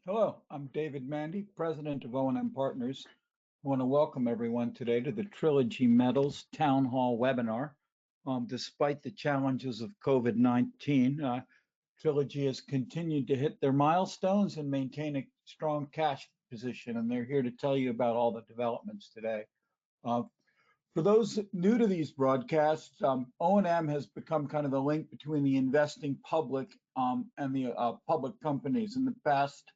Hello, I'm David Mandy, President of O&M Partners. I want to welcome everyone today to the Trilogy Metals Town Hall webinar. Despite the challenges of COVID-19, Trilogy has continued to hit their milestones and maintain a strong cash position, and they're here to tell you about all the developments today. For those new to these broadcasts, O&M has become kind of the link between the investing public and the public companies. In the past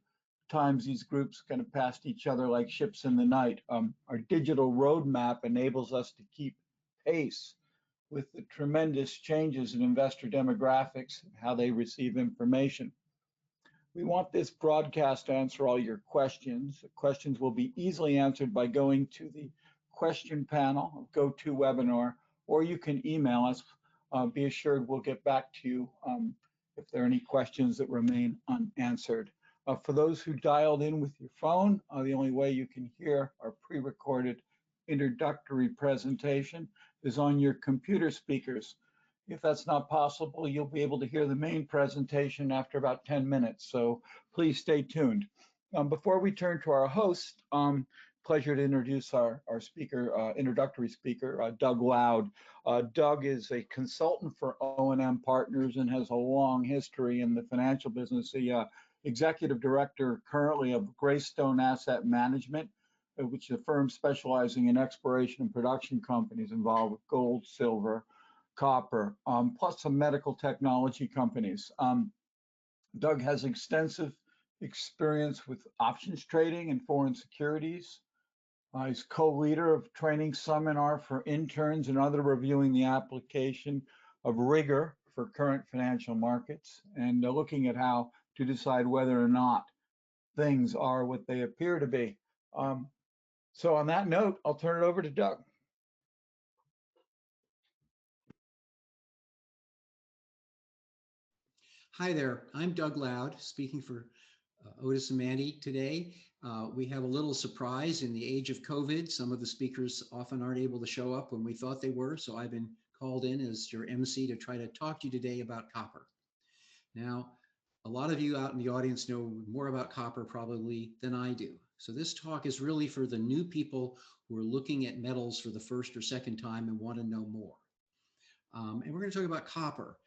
times, these groups kind of passed each other like ships in the night. Our digital roadmap enables us to keep pace with the tremendous changes in investor demographics and how they receive information. We want this broadcast to answer all your questions. The questions will be easily answered by going to the question panel of GoToWebinar, or you can email us. Be assured we'll get back to you if there are any questions that remain unanswered. For those who dialed in with your phone, the only way you can hear our pre-recorded introductory presentation is on your computer speakers. If that's not possible, you'll be able to hear the main presentation after about 10 minutes, so please stay tuned. Before we turn to our host, pleasure to introduce our speaker, introductory speaker, Doug Loud. Doug is a consultant for O&M Partners and has a long history in the financial business. The executive director currently of Greystone Asset Management, which is a firm specializing in exploration and production companies involved with gold, silver, copper, plus some medical technology companies. Doug has extensive experience with options trading and foreign securities. He's co-leader of training seminar for interns and other reviewing the application of rigor for current financial markets and looking at how to decide whether or not things are what they appear to be. So on that note, I'll turn it over to Doug. Hi there, I'm Doug Loud, speaking for Otis and Mandy today. We have a little surprise in the age of COVID. Some of the speakers often aren't able to show up when we thought they were, so I've been called in as your MC to try to talk to you today about copper. Now, a lot of you out in the audience know more about copper probably than I do. So this talk is really for the new people who are looking at metals for the first or second time and want to know more. And we're going to talk about copper.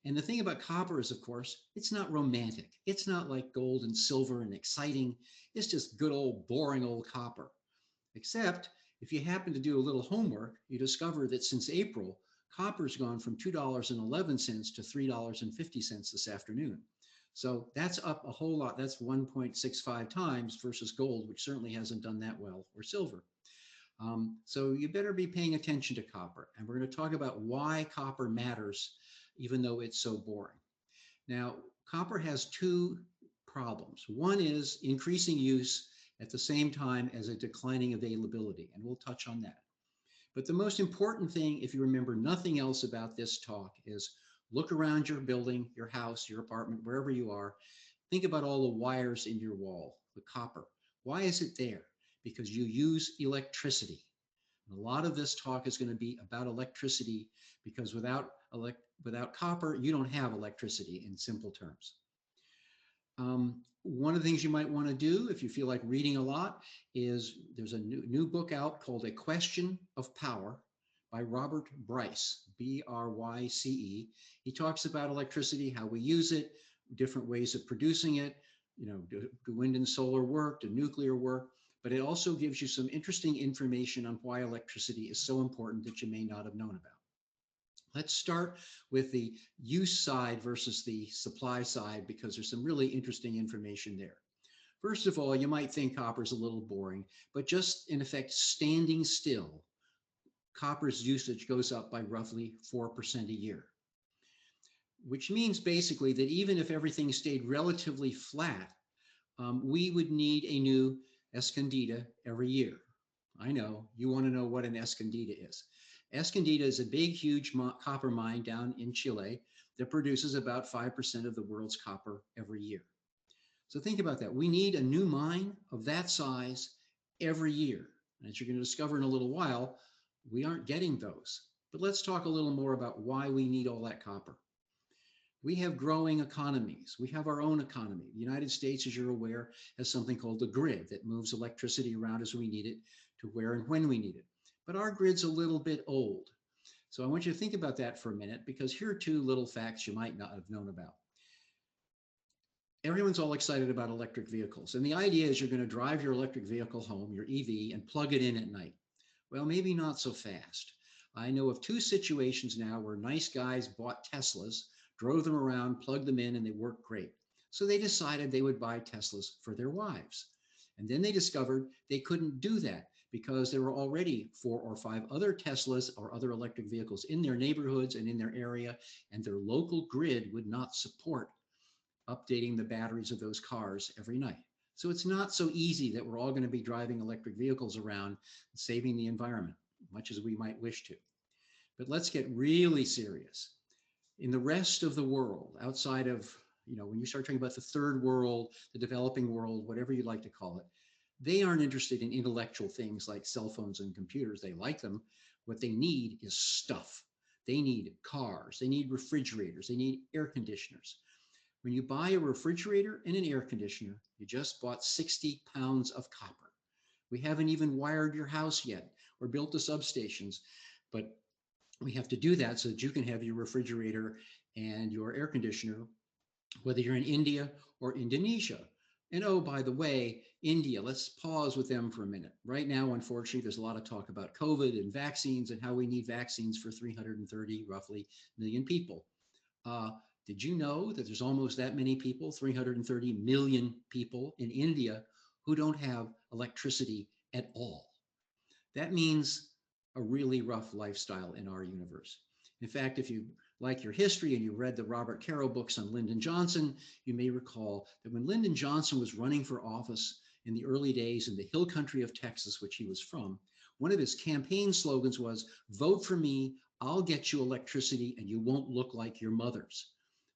And the thing about copper is, of course, it's not romantic. It's not like gold and silver and exciting. It's just good old boring old copper. Except if you happen to do a little homework, you discover that since April, copper's gone from $2.11 to $3.50 this afternoon. So that's up a whole lot. That's 1.65 times versus gold, which certainly hasn't done that well, or silver. So you better be paying attention to copper. And we're going to talk about why copper matters, even though it's so boring. Now, copper has two problems. One is increasing use at the same time as a declining availability, and we'll touch on that. But the most important thing, if you remember nothing else about this talk, is look around your building, your house, your apartment, wherever you are. Think about all the wires in your wall, the copper. Why is it there? Because you use electricity. And a lot of this talk is going to be about electricity, because without copper, you don't have electricity in simple terms. One of the things you might want to do if you feel like reading a lot is there's a new book out called A Question of Power by Robert Bryce, B-R-Y-C-E. He talks about electricity, how we use it, different ways of producing it, do wind and solar work, do nuclear work, but it also gives you some interesting information on why electricity is so important that you may not have known about. Let's start with the use side versus the supply side, because there's some really interesting information there. First of all, you might think copper's a little boring, but just in effect, standing still, copper's usage goes up by roughly 4% a year, which means basically that even if everything stayed relatively flat, we would need a new Escondida every year. I know, you want to know what an Escondida is. Escondida is a big, huge copper mine down in Chile that produces about 5% of the world's copper every year. So think about that. We need a new mine of that size every year. And as you're going to discover in a little while, we aren't getting those. But let's talk a little more about why we need all that copper. We have growing economies. We have our own economy. The United States, as you're aware, has something called the grid that moves electricity around as we need it to where and when we need it. But our grid's a little bit old. So I want you to think about that for a minute, because here are two little facts you might not have known about. Everyone's all excited about electric vehicles. And the idea is you're going to drive your electric vehicle home, your EV, and plug it in at night. Well, maybe not so fast. I know of two situations now where nice guys bought Teslas, drove them around, plugged them in, and they worked great. So they decided they would buy Teslas for their wives. And then they discovered they couldn't do that because there were already 4 or 5 other Teslas or other electric vehicles in their neighborhoods and in their area, and their local grid would not support updating the batteries of those cars every night. So it's not so easy that we're all going to be driving electric vehicles around and saving the environment, much as we might wish to. But let's get really serious. In the rest of the world, outside of, when you start talking about the third world, the developing world, whatever you'd like to call it, they aren't interested in intellectual things like cell phones and computers. They like them. What they need is stuff. They need cars. They need refrigerators. They need air conditioners. When you buy a refrigerator and an air conditioner, you just bought 60 pounds of copper. We haven't even wired your house yet or built the substations, but we have to do that so that you can have your refrigerator and your air conditioner, whether you're in India or Indonesia. And oh, by the way, India, let's pause with them for a minute. Right now, unfortunately, there's a lot of talk about COVID and vaccines and how we need vaccines for 330 roughly million people. Did you know that there's almost that many people, 330 million people in India, who don't have electricity at all? That means a really rough lifestyle in our universe. In fact, if you like your history and you read the Robert Caro books on Lyndon Johnson, you may recall that when Lyndon Johnson was running for office in the early days in the hill country of Texas, which he was from, one of his campaign slogans was, "Vote for me, I'll get you electricity and you won't look like your mothers."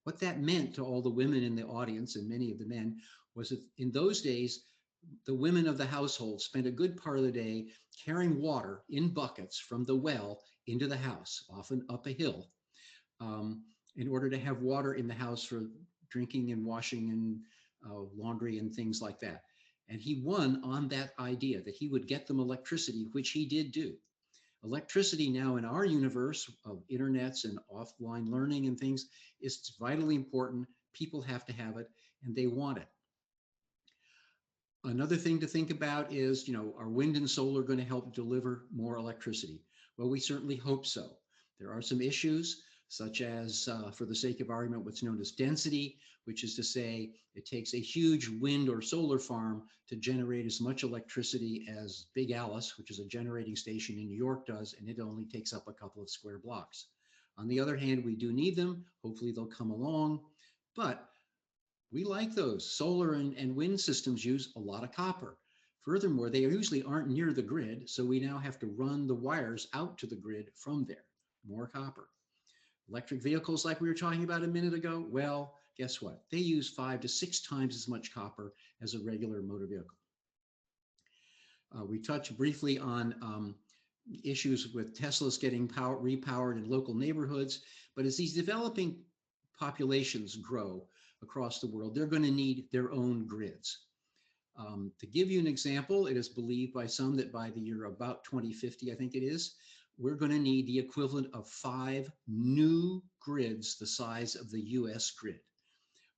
What that meant to all the women in the audience and many of the men was that in those days, the women of the household spent a good part of the day carrying water in buckets from the well into the house, often up a hill, in order to have water in the house for drinking and washing and laundry and things like that. And he won on that idea that he would get them electricity, which he did do. Electricity now in our universe of internets and offline learning and things is vitally important. People have to have it and they want it. Another thing to think about is, are wind and solar going to help deliver more electricity? Well, we certainly hope so. There are some issues, such as, for the sake of argument, what's known as density, which is to say it takes a huge wind or solar farm to generate as much electricity as Big Alice, which is a generating station in New York, does, and it only takes up a couple of square blocks. On the other hand, we do need them. Hopefully they'll come along, but we like those. Solar and wind systems use a lot of copper. Furthermore, they usually aren't near the grid, so we now have to run the wires out to the grid from there. More copper. Electric vehicles, like we were talking about a minute ago, well, guess what? They use 5 to 6 times as much copper as a regular motor vehicle. We touched briefly on issues with Teslas getting repowered in local neighborhoods, but as these developing populations grow across the world, they're going to need their own grids. To give you an example, it is believed by some that by the year about 2050, I think it is, we're going to need the equivalent of 5 new grids the size of the US grid.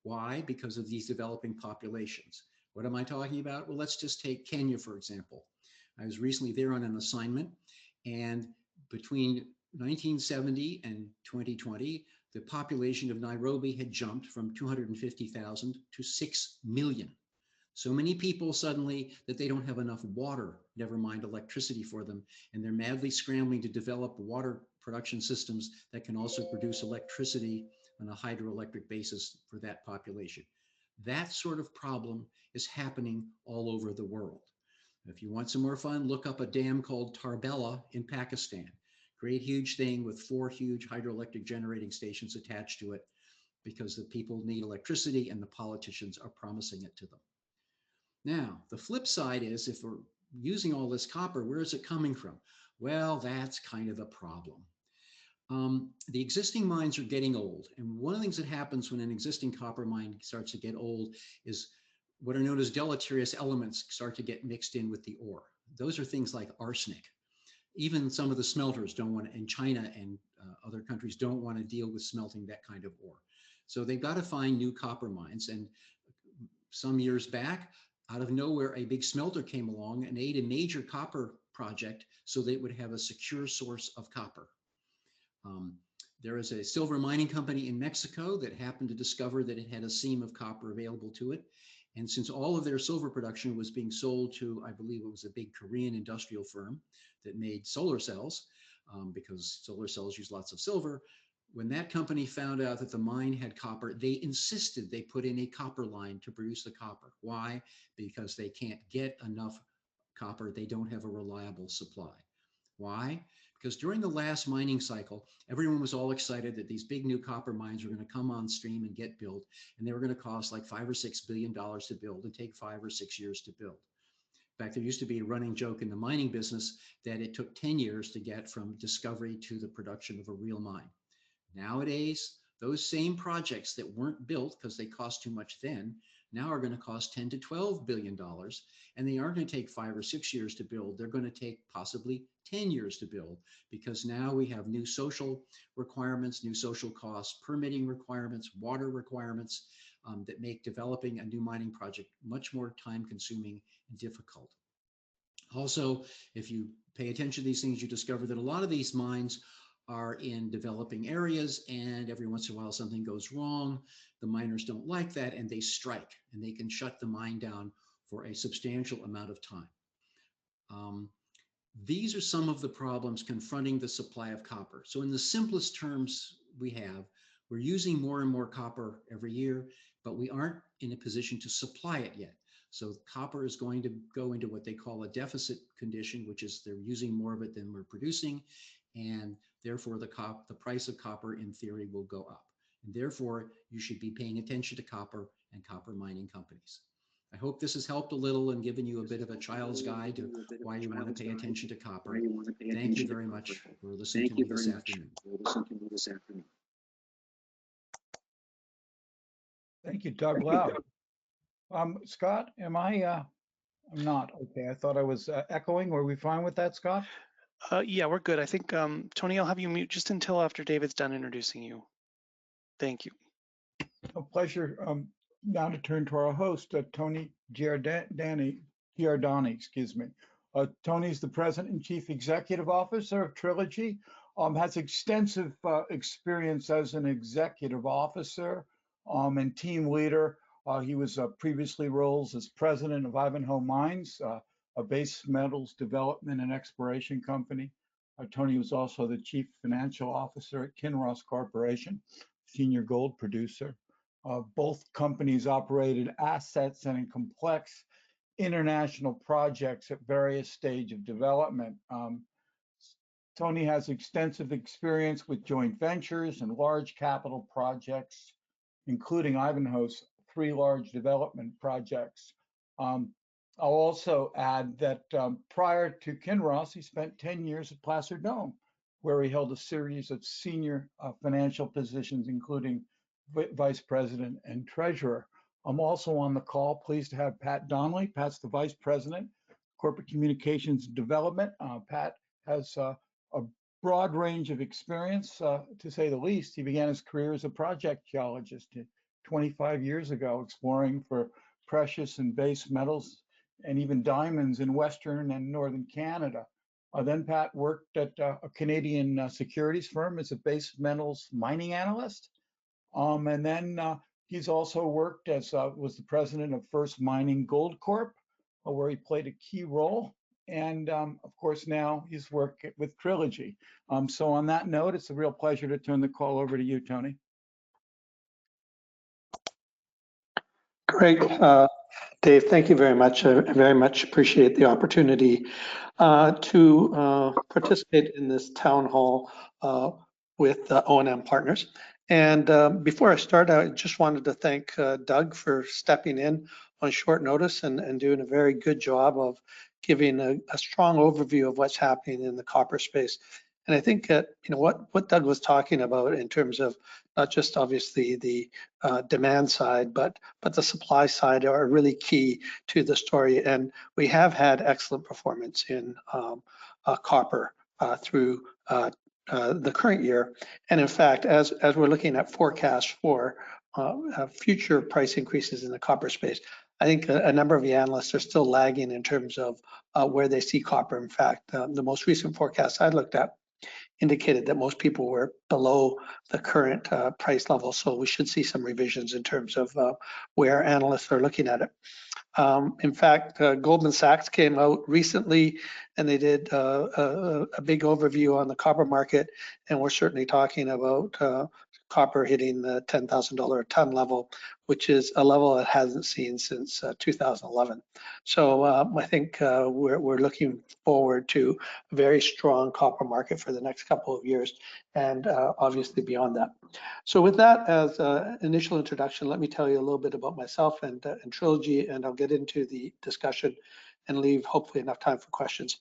Why? Because of these developing populations. What am I talking about? Well, let's just take Kenya, for example. I was recently there on an assignment, and between 1970 and 2020, the population of Nairobi had jumped from 250,000 to 6 million. So many people suddenly that they don't have enough water, never mind electricity for them, and they're madly scrambling to develop water production systems that can also produce electricity on a hydroelectric basis for that population. That sort of problem is happening all over the world. If you want some more fun, look up a dam called Tarbela in Pakistan. Great huge thing with 4 huge hydroelectric generating stations attached to it because the people need electricity and the politicians are promising it to them. Now, the flip side is if we're using all this copper, where is it coming from? Well, that's kind of the problem. The existing mines are getting old. And one of the things that happens when an existing copper mine starts to get old is what are known as deleterious elements start to get mixed in with the ore. Those are things like arsenic. Even some of the smelters don't want to, in China and other countries don't want to deal with smelting that kind of ore. So they've got to find new copper mines. And some years back, out of nowhere, a big smelter came along and ate a major copper project so they would have a secure source of copper. There is a silver mining company in Mexico that happened to discover that it had a seam of copper available to it. And since all of their silver production was being sold to, I believe it was a big Korean industrial firm that made solar cells, because solar cells use lots of silver, when that company found out that the mine had copper, they insisted they put in a copper line to produce the copper. Why? Because they can't get enough copper. They don't have a reliable supply. Why? Because during the last mining cycle, everyone was all excited that these big new copper mines were going to come on stream and get built, and they were going to cost like $5 or $6 billion to build and take 5 or 6 years to build. In fact, there used to be a running joke in the mining business that it took 10 years to get from discovery to the production of a real mine. Nowadays, those same projects that weren't built because they cost too much then, now are going to cost $10 to $12 billion, and they aren't going to take 5 or 6 years to build. They're going to take possibly 10 years to build, because now we have new social requirements, new social costs, permitting requirements, water requirements that make developing a new mining project much more time consuming and difficult. Also, if you pay attention to these things, you discover that a lot of these mines are in developing areas, and every once in a while something goes wrong. The miners don't like that, and they strike, and they can shut the mine down for a substantial amount of time. These are some of the problems confronting the supply of copper. So in the simplest terms we're using more and more copper every year, but we aren't in a position to supply it yet. So copper is going to go into what they call a deficit condition, which is they're using more of it than we're producing, and therefore the price of copper in theory will go up. And therefore you should be paying attention to copper and copper mining companies. I hope this has helped a little and given you a bit of a child's guide to why you want to pay attention to copper. Thank you very much for listening to me this afternoon. Thank you, Doug Loud. Scott, am I? I'm not. Okay, I thought I was echoing. Were we fine with that, Scott? Yeah, we're good. I think, Tony, I'll have you mute just until after David's done introducing you. Thank you. A pleasure. Now to turn to our host, Tony Giordani, excuse me. Tony's the President and Chief Executive Officer of Trilogy, has extensive experience as an executive officer and team leader. He was previously roles as president of Ivanhoe Mines, a base metals development and exploration company. Tony was also the chief financial officer at Kinross Corporation, senior gold producer. Both companies operated assets and in complex international projects at various stages of development. Tony has extensive experience with joint ventures and large capital projects, including Ivanhoe's 3 large development projects. I'll also add that prior to Kinross, he spent 10 years at Placer Dome, where he held a series of senior financial positions, including vice president and treasurer. I'm also on the call, pleased to have Pat Donnelly. Pat's the vice president, corporate communications and development. Pat has a broad range of experience, to say the least. He began his career as a project geologist 25 years ago, exploring for precious and base metals and even diamonds in Western and Northern Canada. Then Pat worked at a Canadian securities firm as a base metals mining analyst. And then he's also worked as was the president of First Mining Gold Corp, where he played a key role. And of course, now he's worked with Trilogy. So on that note, it's a real pleasure to turn the call over to you, Tony. Great. Dave, thank you very much. I very much appreciate the opportunity to participate in this town hall with O&M Partners. And before I start, I just wanted to thank Doug for stepping in on short notice and doing a very good job of giving a strong overview of what's happening in the copper space. And I think that, what Doug was talking about in terms of not just obviously the demand side, but the supply side are really key to the story. And we have had excellent performance in copper through the current year. And in fact, as we're looking at forecasts for future price increases in the copper space, I think a number of the analysts are still lagging in terms of where they see copper. In fact, the most recent forecast I looked at indicated that most people were below the current price level. So we should see some revisions in terms of where analysts are looking at it. In fact, Goldman Sachs came out recently and they did a big overview on the copper market. And we're certainly talking about copper hitting the $10,000 a ton level, which is a level it hasn't seen since 2011. So I think we're looking forward to a very strong copper market for the next couple of years, and obviously beyond that. So with that as an initial introduction, let me tell you a little bit about myself and Trilogy, and I'll get into the discussion and leave hopefully enough time for questions.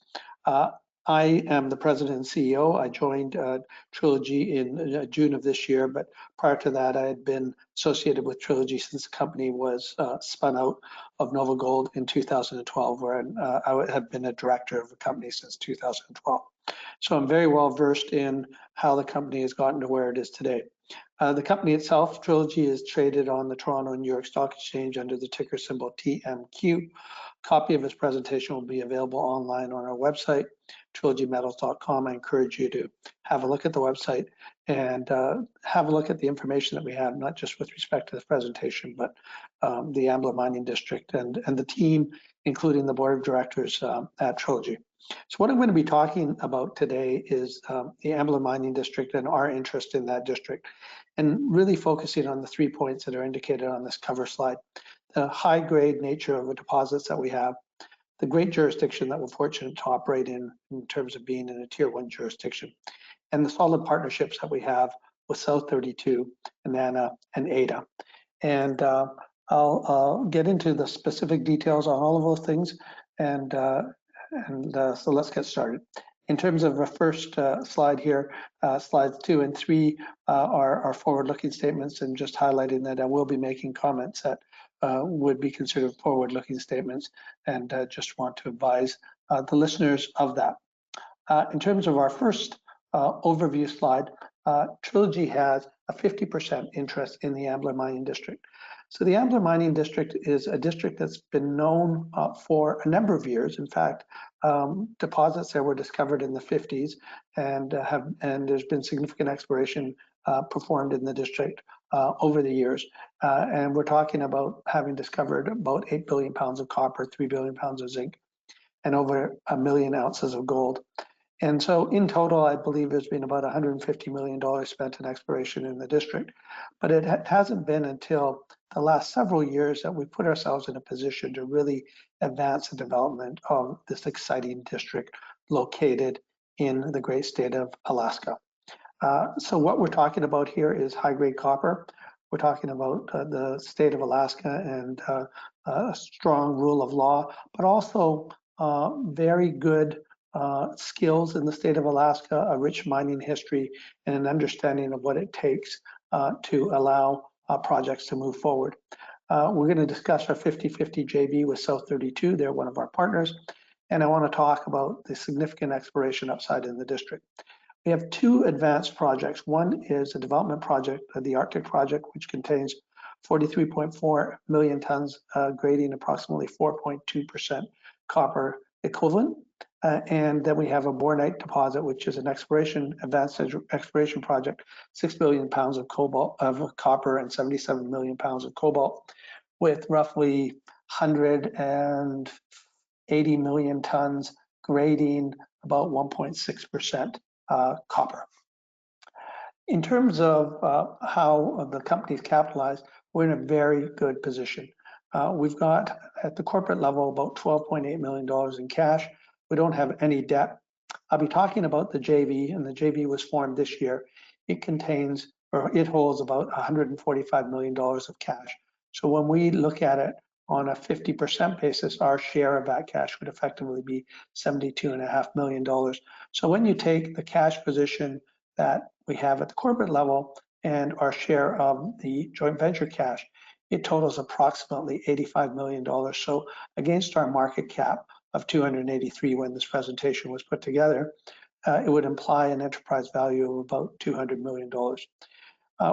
I am the president and CEO. I joined Trilogy in June of this year, but prior to that, I had been associated with Trilogy since the company was spun out of Nova Gold in 2012, where I have been a director of the company since 2012. So I'm very well versed in how the company has gotten to where it is today. The company itself, Trilogy, is traded on the Toronto and New York Stock Exchange under the ticker symbol TMQ. Copy of this presentation will be available online on our website, trilogymetals.com. I encourage you to have a look at the website and have a look at the information that we have, not just with respect to this presentation, but the Ambler Mining District and the team, including the board of directors at Trilogy. So what I'm going to be talking about today is the Ambler Mining District and our interest in that district, and really focusing on the 3 points that are indicated on this cover slide. The high-grade nature of the deposits that we have, the great jurisdiction that we're fortunate to operate in terms of being in a tier 1 jurisdiction, and the solid partnerships that we have with South 32, NANA, and ADA. And I'll get into the specific details on all of those things, and so let's get started. In terms of the first slide here, slides 2 and 3 are forward-looking statements, and just highlighting that I will be making comments that would be considered forward-looking statements, and just want to advise the listeners of that. In terms of our first overview slide, Trilogy has a 50% interest in the Ambler Mining District. So the Ambler Mining District is a district that's been known for a number of years. In fact, deposits there were discovered in the 50s, and there's been significant exploration performed in the district over the years. And we're talking about having discovered about 8 billion pounds of copper, 3 billion pounds of zinc, and over 1 million ounces of gold. And so in total, I believe there's been about $150 million spent in exploration in the district. But it hasn't been until the last several years that we put ourselves in a position to really advance the development of this exciting district located in the great state of Alaska. So what we're talking about here is high-grade copper. We're talking about the state of Alaska and a strong rule of law, but also very good skills in the state of Alaska, a rich mining history, and an understanding of what it takes to allow projects to move forward. We're going to discuss our 50-50 JV with South 32. They're one of our partners. And I want to talk about the significant exploration upside in the district. We have 2 advanced projects. One is a development project, the Arctic project, which contains 43.4 million tons, grading approximately 4.2% copper equivalent. And then we have a bornite deposit, which is an advanced exploration project, 6 billion pounds of copper and 77 million pounds of cobalt, with roughly 180 million tons, grading about 1.6% copper. In terms of how the company's capitalized, we're in a very good position. We've got at the corporate level about $12.8 million in cash. We don't have any debt. I'll be talking about the JV, and the JV was formed this year. It holds about $145 million of cash. So when we look at it, on a 50% basis, our share of that cash would effectively be $72.5 million. So when you take the cash position that we have at the corporate level and our share of the joint venture cash, it totals approximately $85 million. So against our market cap of 283 when this presentation was put together, it would imply an enterprise value of about $200 million.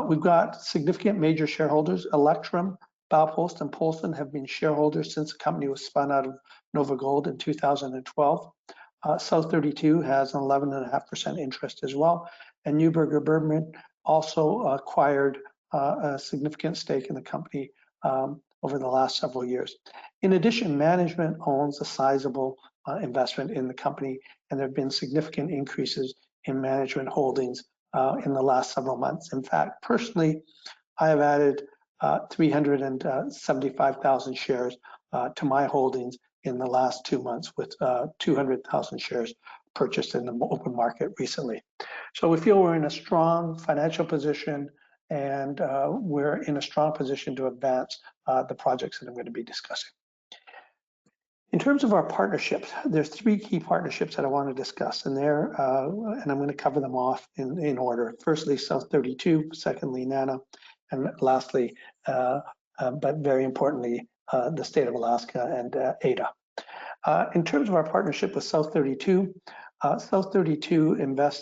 We've got significant major shareholders. Electrum, Baupost, and Polson have been shareholders since the company was spun out of Nova Gold in 2012. South 32 has an 11.5% interest as well. And Neuberger Bergman also acquired a significant stake in the company over the last several years. In addition, management owns a sizable investment in the company, and there have been significant increases in management holdings in the last several months. In fact, personally, I have added 375,000 shares to my holdings in the last 2 months, with 200,000 shares purchased in the open market recently. So we feel we're in a strong financial position, and we're in a strong position to advance the projects that I'm going to be discussing. In terms of our partnerships, there's 3 key partnerships that I want to discuss, and and I'm going to cover them off in order. Firstly, South 32, secondly, NANA, and lastly, but very importantly, the state of Alaska and ADA. In terms of our partnership with South 32, South 32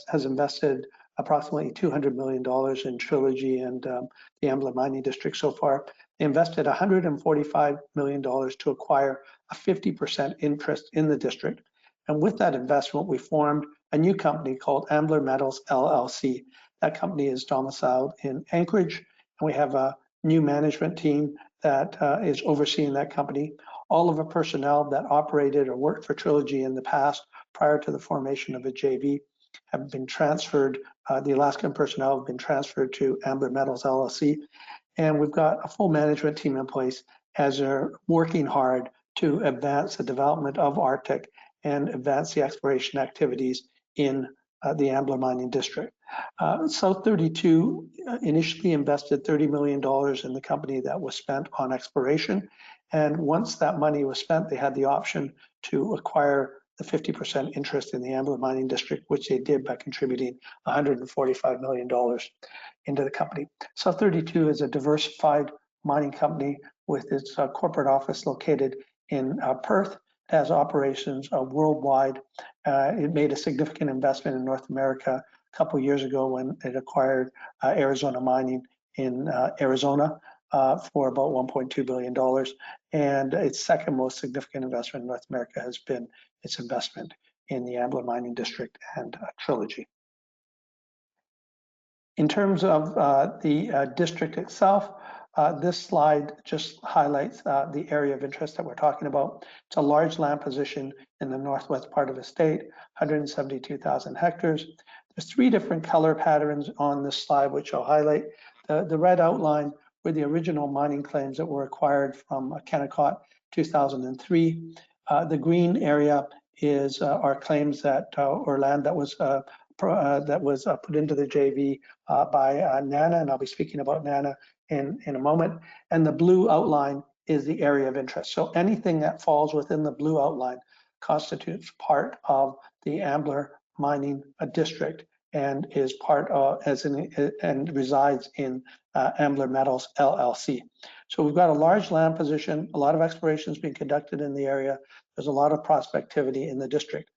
has invested approximately $200 million in Trilogy and the Ambler mining district so far. They invested $145 million to acquire a 50% interest in the district. And with that investment, we formed a new company called Ambler Metals LLC. That company is domiciled in Anchorage, and we have a new management team that is overseeing that company. All of the personnel that operated or worked for Trilogy in the past, prior to the formation of a JV, have been transferred. The Alaskan personnel have been transferred to Ambler Metals LLC, and we've got a full management team in place as they're working hard to advance the development of Arctic and advance the exploration activities in the Ambler mining district. South 32 initially invested $30 million in the company that was spent on exploration. And once that money was spent, they had the option to acquire the 50% interest in the Ambler mining district, which they did by contributing $145 million into the company. South 32 is a diversified mining company with its corporate office located in Perth. It has operations worldwide. It made a significant investment in North America a couple of years ago when it acquired Arizona Mining in Arizona for about $1.2 billion. And its second most significant investment in North America has been its investment in the Ambler mining district and Trilogy. In terms of the district itself, this slide just highlights the area of interest that we're talking about. It's a large land position in the northwest part of the state, 172,000 hectares. There's 3 different color patterns on this slide, which I'll highlight. The red outline were the original mining claims that were acquired from Kennecott 2003. The green area is our claims that, or land that was put into the JV by NANA, and I'll be speaking about NANA in a moment. And the blue outline is the area of interest. So anything that falls within the blue outline constitutes part of the Ambler mining district and is part of, and resides in Ambler Metals LLC. So we've got a large land position, a lot of exploration is being conducted in the area. There's a lot of prospectivity in the district.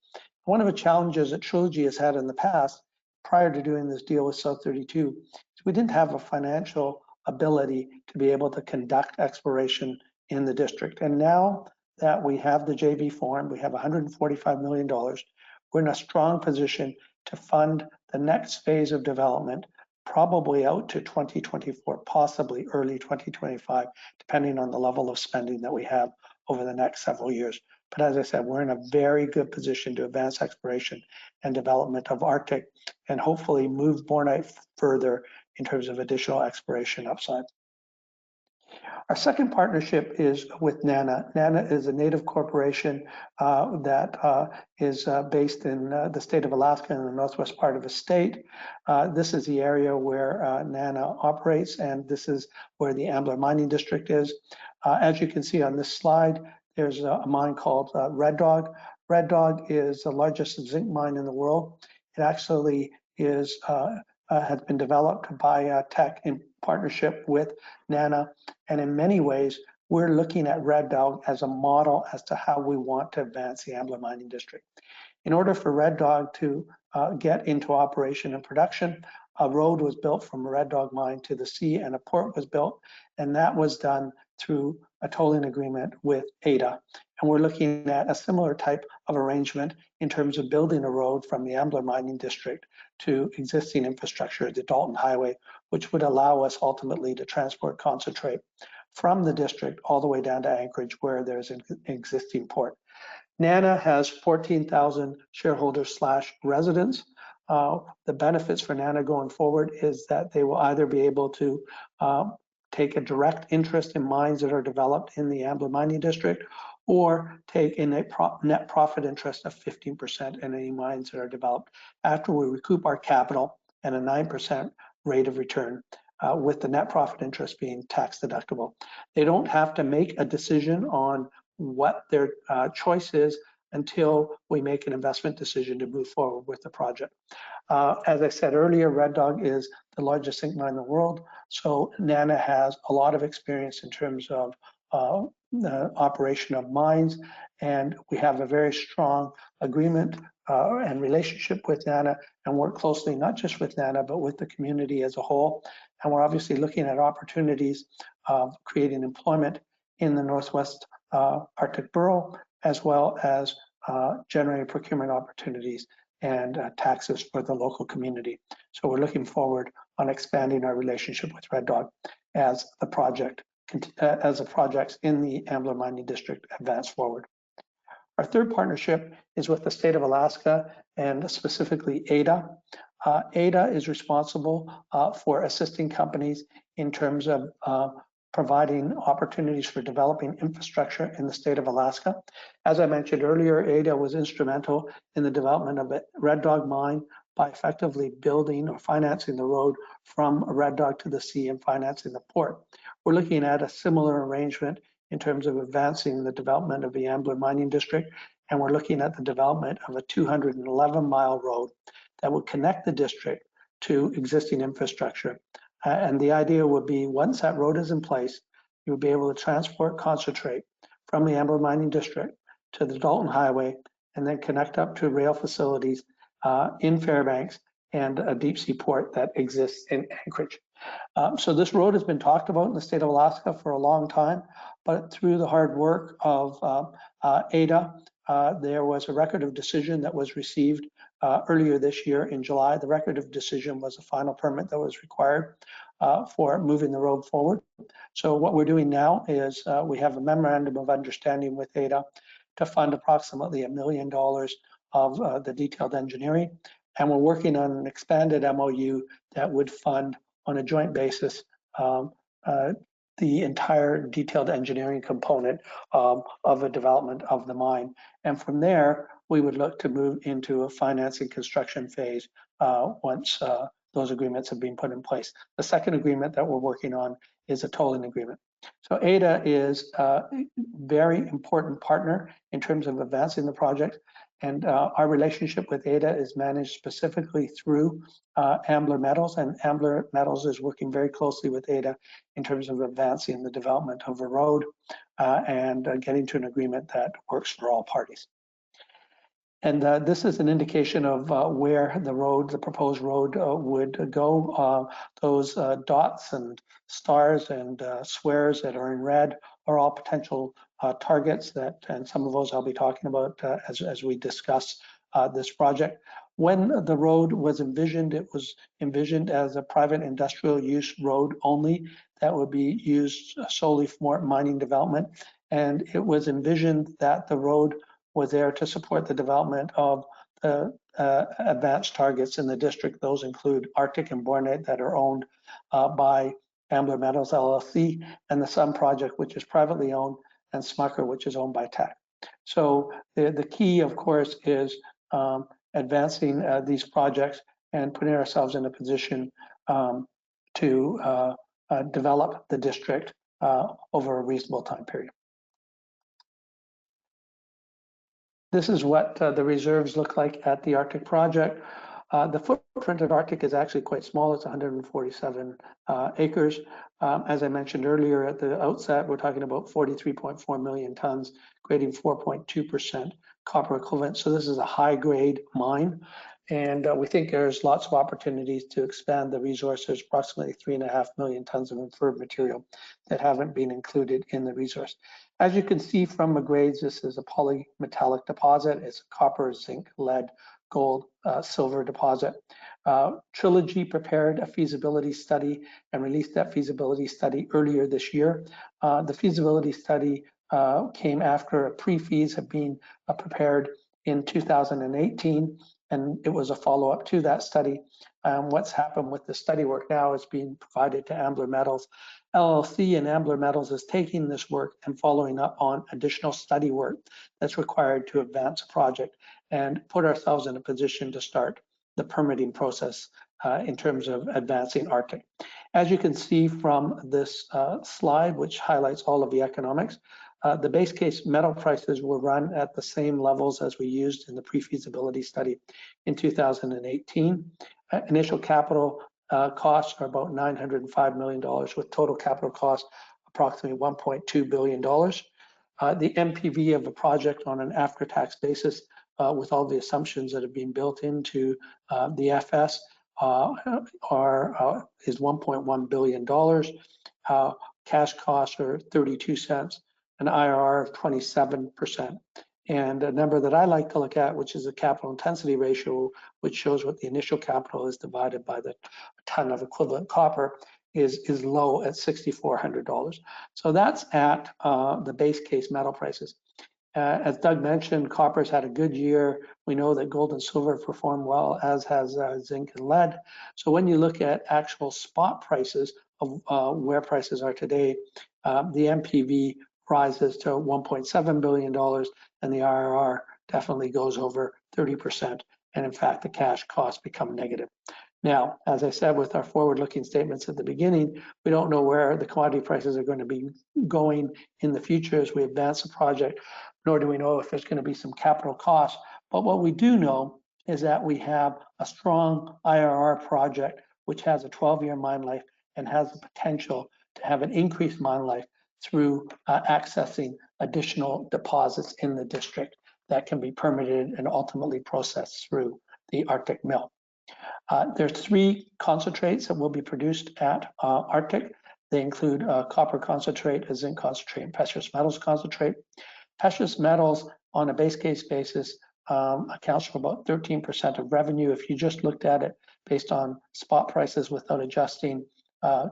One of the challenges that Trilogy has had in the past, prior to doing this deal with South 32, is we didn't have a financial ability to be able to conduct exploration in the district. And now that we have the JV formed, we have $145 million, we're in a strong position to fund the next phase of development, probably out to 2024, possibly early 2025, depending on the level of spending that we have over the next several years. But as I said, we're in a very good position to advance exploration and development of Arctic and hopefully move Bornite further in terms of additional exploration upside. Our second partnership is with NANA. NANA is a native corporation that is based in the state of Alaska in the northwest part of the state. This is the area where NANA operates, and this is where the Ambler mining district is. As you can see on this slide, there's a mine called Red Dog. Red Dog is the largest zinc mine in the world. It actually is has been developed by Teck in partnership with NANA. And in many ways, we're looking at Red Dog as a model as to how we want to advance the Ambler mining district. In order for Red Dog to get into operation and production, a road was built from Red Dog mine to the sea and a port was built. And that was done through a tolling agreement with Ada. And we're looking at a similar type of arrangement in terms of building a road from the Ambler mining district to existing infrastructure, the Dalton Highway, which would allow us ultimately to transport concentrate from the district all the way down to Anchorage, where there's an existing port. NANA has 14,000 shareholders / residents. The benefits for NANA going forward is that they will either be able to take a direct interest in mines that are developed in the Ambler mining district, or take a net profit interest of 15% in any mines that are developed after we recoup our capital and a 9% rate of return, with the net profit interest being tax deductible. They don't have to make a decision on what their choice is until we make an investment decision to move forward with the project. As I said earlier, Red Dog is the largest zinc mine in the world, so NANA has a lot of experience in terms of the operation of mines, and we have a very strong agreement and relationship with NANA, and work closely not just with NANA but with the community as a whole. And we're obviously looking at opportunities of creating employment in the Northwest Arctic Borough, as well as generating procurement opportunities and taxes for the local community. So we're looking forward on expanding our relationship with Red Dog as the projects in the Ambler mining district advance forward. Our third partnership is with the state of Alaska, and specifically Ada. Ada is responsible for assisting companies in terms of providing opportunities for developing infrastructure in the state of Alaska. As I mentioned earlier, Ada was instrumental in the development of a Red Dog mine by effectively building or financing the road from Red Dog to the sea and financing the port. We're looking at a similar arrangement in terms of advancing the development of the Ambler mining district, and we're looking at the development of a 211-mile road that will connect the district to existing infrastructure. And the idea would be, once that road is in place, you'll be able to transport concentrate from the Ambler mining district to the Dalton Highway, and then connect up to rail facilities in Fairbanks and a deep sea port that exists in Anchorage. So this road has been talked about in the state of Alaska for a long time, but through the hard work of Ada, there was a record of decision that was received earlier this year in July. The record of decision was a final permit that was required for moving the road forward. So what we're doing now is we have a memorandum of understanding with Ada to fund approximately $1 million of the detailed engineering. And we're working on an expanded MOU that would fund on a joint basis the entire detailed engineering component of the development of the mine. And from there, we would look to move into a financing construction phase once those agreements have been put in place. The second agreement that we're working on is a tolling agreement. So Ada is a very important partner in terms of advancing the project. And our relationship with Ada is managed specifically through Ambler Metals, and Ambler Metals is working very closely with Ada in terms of advancing the development of a road and getting to an agreement that works for all parties. And this is an indication of where the road, the proposed road would go. Those dots and stars and squares that are in red are all potential targets that, and some of those I'll be talking about as we discuss this project. When the road was envisioned, it was envisioned as a private industrial use road only that would be used solely for mining development. And it was envisioned that the road was there to support the development of the advanced targets in the district. Those include Arctic and bornite that are owned by Ambler Metals LLC, and the Sun Project, which is privately owned, and Smucker, which is owned by Teck. So the key, of course, is advancing these projects and putting ourselves in a position to develop the district over a reasonable time period. This is what the reserves look like at the Arctic project. The footprint of Arctic is actually quite small. It's 147 acres. As I mentioned earlier at the outset, we're talking about 43.4 million tons, grading 4.2% copper equivalent. So this is a high grade mine. And we think there's lots of opportunities to expand the resources, approximately 3.5 million tons of inferred material that haven't been included in the resource. As you can see from the grades, this is a polymetallic deposit. It's a copper, zinc, lead, gold, silver deposit. Trilogy prepared a feasibility study and released that feasibility study earlier this year. The feasibility study came after a pre-feas had been prepared in 2018, and it was a follow-up to that study. What's happened with the study work now is being provided to Ambler Metals LLC, and Ambler Metals is taking this work and following up on additional study work that's required to advance a project and put ourselves in a position to start the permitting process in terms of advancing Arctic. As you can see from this slide, which highlights all of the economics, the base case metal prices were run at the same levels as we used in the pre-feasibility study in 2018. Initial capital costs are about $905 million, with total capital costs approximately $1.2 billion. The NPV of a project on an after-tax basis, with all the assumptions that have been built into the FS, is $1.1 billion. Cash costs are 32 cents, an IRR of 27%. And a number that I like to look at, which is the capital intensity ratio, which shows what the initial capital is divided by the ton of equivalent copper, is low at $6,400. So that's at the base case metal prices. As Doug mentioned, copper's had a good year. We know that gold and silver performed well, as has zinc and lead. So when you look at actual spot prices of where prices are today, the NPV rises to $1.7 billion, and the IRR definitely goes over 30%. And in fact, the cash costs become negative. Now, as I said, with our forward-looking statements at the beginning, we don't know where the commodity prices are going to be going in the future as we advance the project, nor do we know if there's going to be some capital costs. But what we do know is that we have a strong IRR project, which has a 12-year mine life and has the potential to have an increased mine life through accessing additional deposits in the district that can be permitted and ultimately processed through the Arctic mill. There's 3 concentrates that will be produced at Arctic. They include copper concentrate, a zinc concentrate, and precious metals concentrate. Precious metals on a base case basis accounts for about 13% of revenue. If you just looked at it based on spot prices without adjusting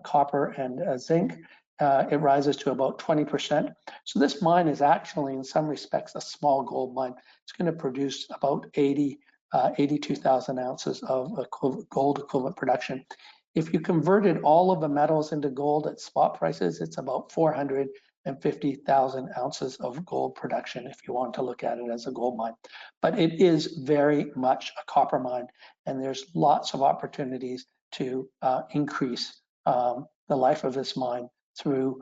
copper and zinc, it rises to about 20%. So this mine is actually, in some respects, a small gold mine. It's going to produce about 82,000 ounces of gold equivalent production. If you converted all of the metals into gold at spot prices, it's about 450,000 ounces of gold production if you want to look at it as a gold mine. But it is very much a copper mine, and there's lots of opportunities to increase the life of this mine through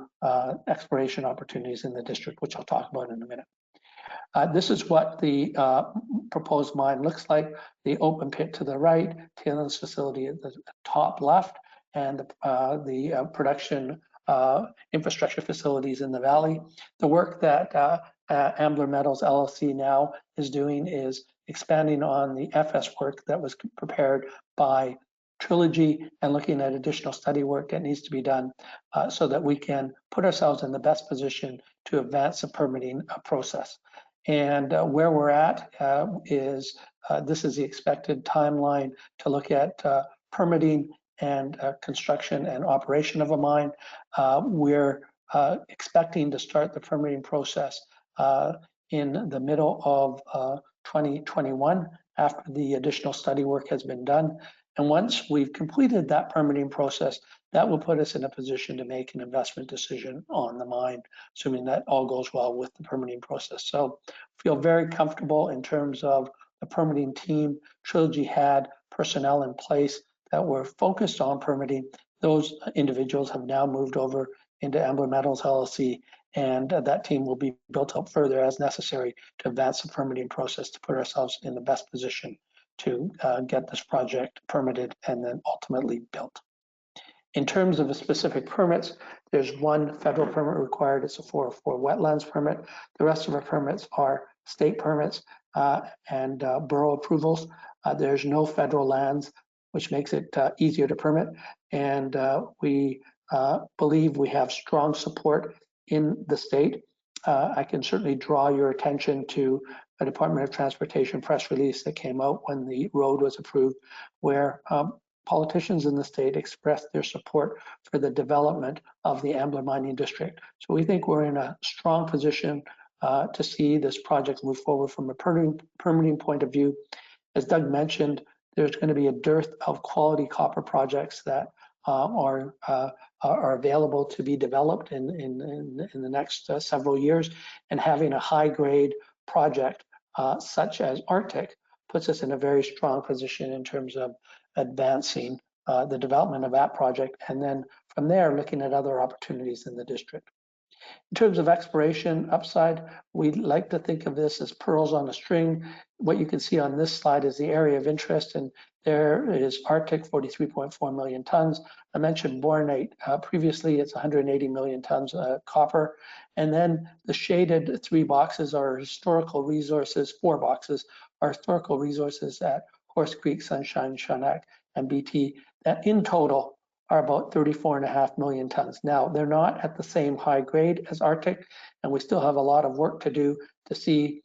exploration opportunities in the district, which I'll talk about in a minute. This is what the proposed mine looks like. The open pit to the right, tailings facility at the top left, and the production infrastructure facilities in the valley. The work that Ambler Metals LLC now is doing is expanding on the FS work that was prepared by Trilogy and looking at additional study work that needs to be done so that we can put ourselves in the best position to advance the permitting process. And where we're at is this is the expected timeline to look at permitting and construction and operation of a mine. We're expecting to start the permitting process in the middle of 2021 after the additional study work has been done. And once we've completed that permitting process, that will put us in a position to make an investment decision on the mine, assuming that all goes well with the permitting process. So feel very comfortable in terms of the permitting team. Trilogy had personnel in place that were focused on permitting. Those individuals have now moved over into Ambler Metals LLC, and that team will be built up further as necessary to advance the permitting process to put ourselves in the best position to get this project permitted and then ultimately built. In terms of the specific permits, there's one federal permit required. It's a 404 wetlands permit. The rest of our permits are state permits and borough approvals. There's no federal lands, which makes it easier to permit. And we believe we have strong support in the state. I can certainly draw your attention to a Department of Transportation press release that came out when the road was approved, where politicians in the state expressed their support for the development of the Ambler mining district. So we think we're in a strong position to see this project move forward from a permitting point of view. As Doug mentioned, there's going to be a dearth of quality copper projects that are available to be developed in the next several years, and having a high grade project such as Arctic puts us in a very strong position in terms of advancing the development of that project, and then from there looking at other opportunities in the district. In terms of exploration upside, we like to think of this as pearls on a string. What you can see on this slide is the area of interest, and there is Arctic, 43.4 million tons. I mentioned bornite previously, it's 180 million tons copper. And then the shaded 3 boxes are historical resources, 4 boxes are historical resources at Horse Creek, Sunshine, Shunak, and BT, that in total are about 34.5 million tons. Now, they're not at the same high grade as Arctic, and we still have a lot of work to do to see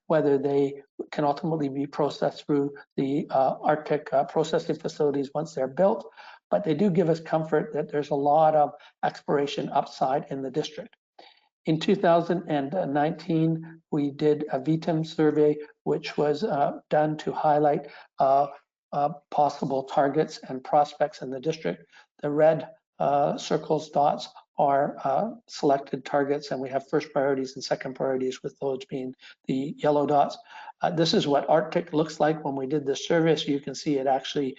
whether they can ultimately be processed through the Arctic processing facilities once they're built. But they do give us comfort that there's a lot of exploration upside in the district. In 2019, we did a VTEM survey, which was done to highlight possible targets and prospects in the district. The red circles, dots, are selected targets, and we have first priorities and second priorities, with those being the yellow dots. This is what Arctic looks like when we did this survey, so you can see it actually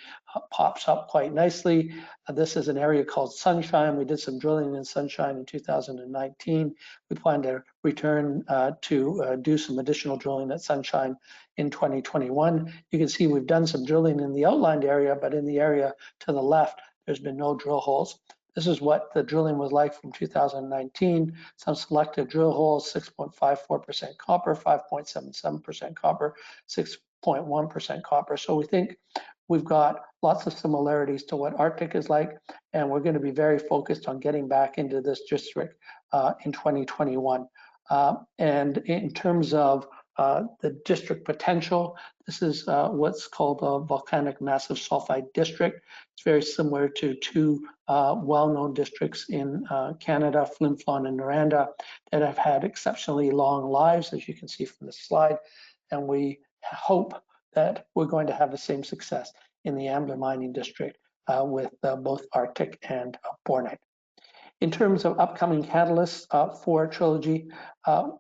pops up quite nicely. This is an area called Sunshine. We did some drilling in Sunshine in 2019. We plan to return to do some additional drilling at Sunshine in 2021. You can see we've done some drilling in the outlined area, but in the area to the left, there's been no drill holes. This is what the drilling was like from 2019. Some selective drill holes, 6.54% copper, 5.77% copper, 6.1% copper. So we think we've got lots of similarities to what Arctic is like, and we're going to be very focused on getting back into this district in 2021. And in terms of the district potential, this is what's called a volcanic massive sulfide district. It's very similar to 2 well-known districts in Canada, Flin Flon and Noranda, that have had exceptionally long lives, as you can see from this slide. And we hope that we're going to have the same success in the Ambler mining district with both Arctic and bornite. In terms of upcoming catalysts for Trilogy,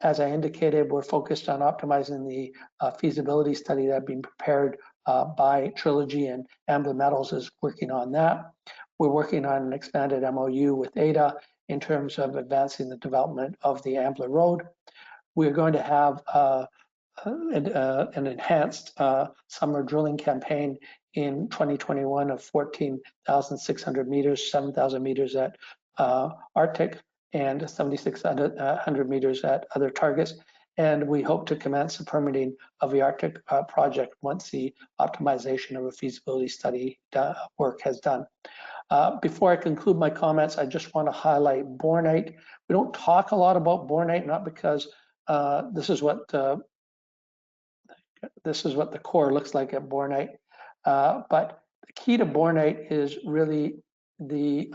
as I indicated, we're focused on optimizing the feasibility study that being prepared by Trilogy, and Ambler Metals is working on that. We're working on an expanded MOU with ADA in terms of advancing the development of the Ambler Road. We're going to have an enhanced summer drilling campaign in 2021 of 14,600 meters, 7,000 meters at Arctic, and 7,600 meters at other targets. And we hope to commence the permitting of the Arctic project once the optimization of a feasibility study work has done. Before I conclude my comments, I just want to highlight bornite. We don't talk a lot about bornite, not because this is what the core looks like at bornite, but the key to bornite is really the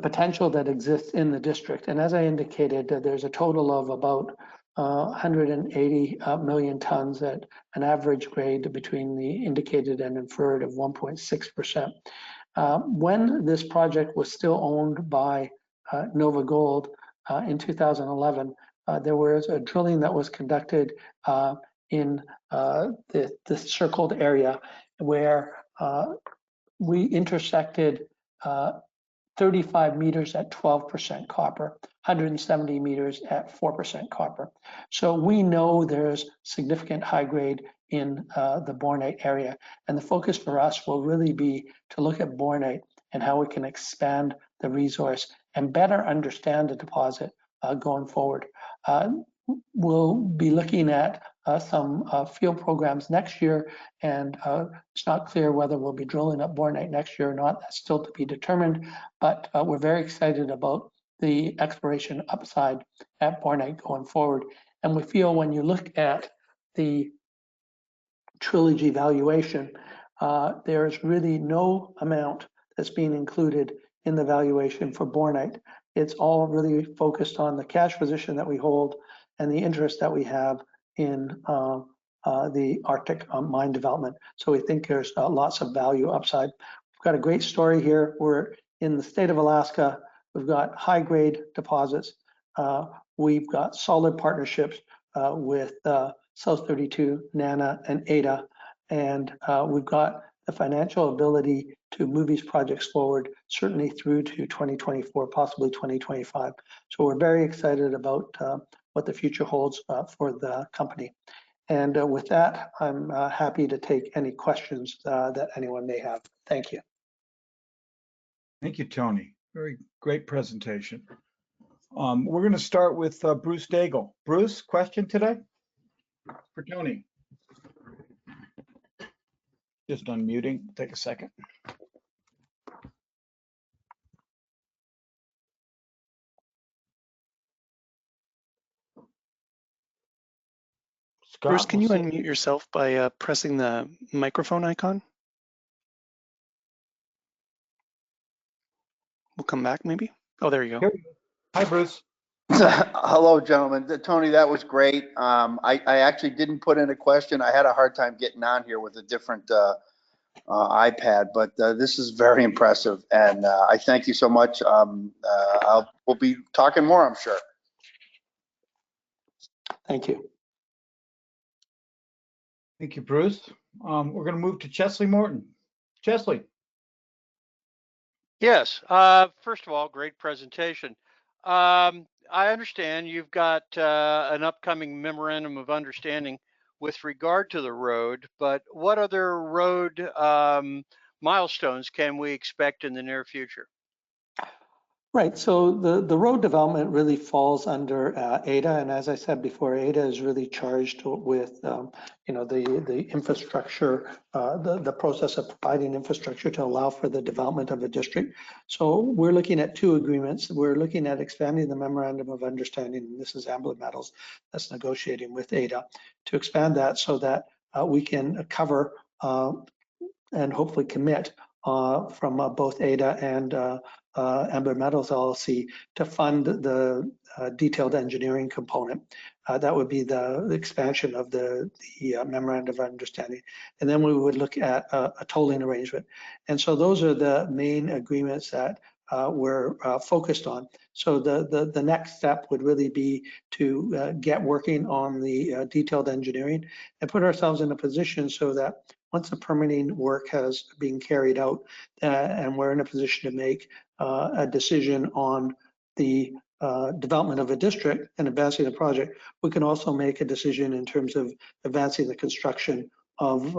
potential that exists in the district. And as I indicated, there's a total of about 180 million tons at an average grade between the indicated and inferred of 1.6%. When this project was still owned by Nova Gold in 2011, there was a drilling that was conducted in the circled area where we intersected 35 meters at 12% copper, 170 meters at 4% copper. So we know there's significant high grade in the bornite area. And the focus for us will really be to look at bornite and how we can expand the resource and better understand the deposit going forward. We'll be looking at some field programs next year, and it's not clear whether we'll be drilling up bornite next year or not. That's still to be determined, but we're very excited about the exploration upside at bornite going forward. And we feel when you look at the Trilogy valuation, there's really no amount that's being included in the valuation for bornite. It's all really focused on the cash position that we hold and the interest that we have in the Arctic mine development. So we think there's lots of value upside. We've got a great story here. We're in the state of Alaska. We've got high grade deposits. We've got solid partnerships with South 32, NANA, and ADA. And we've got the financial ability to move these projects forward, certainly through to 2024, possibly 2025. So we're very excited about what the future holds for the company. And with that, I'm happy to take any questions that anyone may have. Thank you. Thank you, Tony. Very great presentation. We're going to start with Bruce Daigle. Bruce, question today for Tony. Just unmuting. Take a second. Scott, Bruce, can you unmute yourself by pressing the microphone icon? We'll come back maybe. Oh, there you go. Hi, Bruce. Hello, gentlemen. Tony, that was great. I actually didn't put in a question. I had a hard time getting on here with a different iPad, but this is very impressive, and I thank you so much. We'll be talking more, I'm sure. Thank you. Thank you, Bruce. We're going to move to Chesley Morton. Chesley. Yes. First of all, great presentation. I understand you've got an upcoming memorandum of understanding with regard to the road, but what other road milestones can we expect in the near future? Right, so the road development really falls under ADA, and as I said before, ADA is really charged with the infrastructure, the process of providing infrastructure to allow for the development of a district. So we're looking at two agreements. We're looking at expanding the memorandum of understanding, and this is Ambler Metals that's negotiating with ADA to expand that so that we can cover and hopefully commit from both ADA and Ambler Metals LLC to fund the detailed engineering component. That would be the expansion of the memorandum of understanding. And then we would look at a tolling arrangement. And so those are the main agreements that we're focused on. So the next step would really be to get working on the detailed engineering and put ourselves in a position so that once the permitting work has been carried out and we're in a position to make a decision on the development of a district and advancing the project, we can also make a decision in terms of advancing the construction of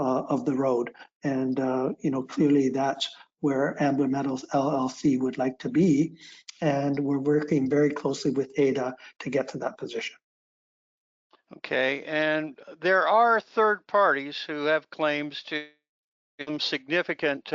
the road. And clearly that's where Ambler Metals LLC would like to be, and we're working very closely with ADA to get to that position. Okay, and there are third parties who have claims to some significant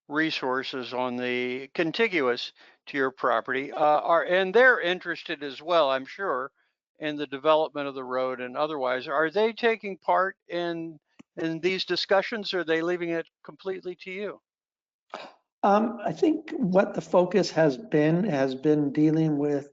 resources on the contiguous to your property, and they're interested as well, I'm sure, in the development of the road and otherwise. Are they taking part in these discussions, or are they leaving it completely to you? I think what the focus has been dealing with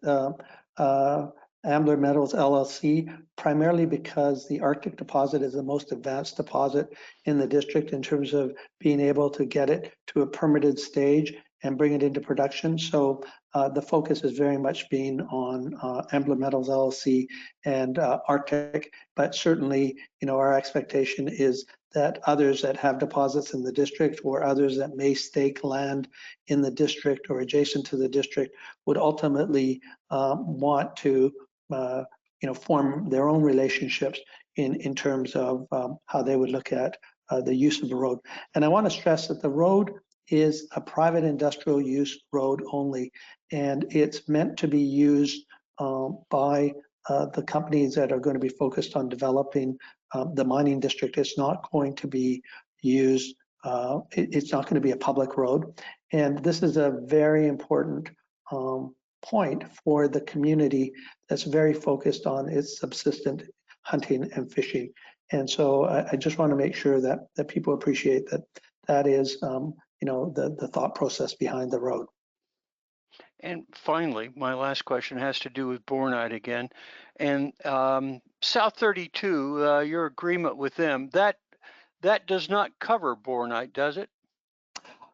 Ambler Metals LLC, primarily because the Arctic deposit is the most advanced deposit in the district in terms of being able to get it to a permitted stage and bring it into production. So the focus is very much being on Ambler Metals LLC and Arctic, but certainly, our expectation is that others that have deposits in the district or others that may stake land in the district or adjacent to the district would ultimately want to form their own relationships in terms of how they would look at the use of the road. And I want to stress that the road is a private industrial use road only, and it's meant to be used by the companies that are going to be focused on developing the mining district. It's not going to be used, it's not going to be a public road. And this is a very important point for the community that's very focused on its subsistent hunting and fishing. And so I just want to make sure that people appreciate that is the thought process behind the road. And finally, my last question has to do with Bornite again. And South 32, your agreement with them, that does not cover Bornite, does it?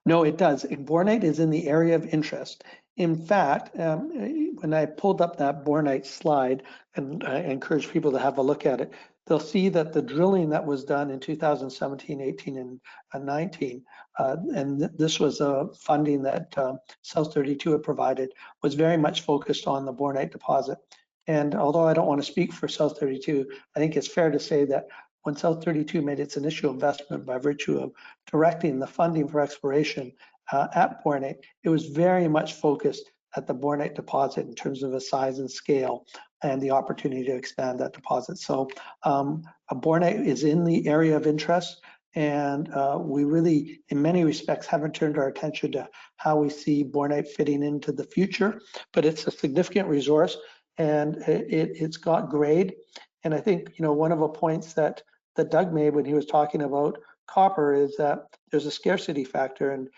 No, it does. Bornite is in the area of interest. In fact, when I pulled up that Bornite slide, and I encourage people to have a look at it, they'll see that the drilling that was done in 2017, 18, and 19, and this was funding that South 32 had provided, was very much focused on the Bornite deposit. And although I don't want to speak for South 32, I think it's fair to say that when South 32 made its initial investment by virtue of directing the funding for exploration at Bornite, it was very much focused at the Bornite deposit in terms of the size and scale and the opportunity to expand that deposit. So Bornite is in the area of interest, and we really, in many respects, haven't turned our attention to how we see Bornite fitting into the future, but it's a significant resource and it's got grade. And I think, one of the points that Doug made when he was talking about copper is that there's a scarcity factor. And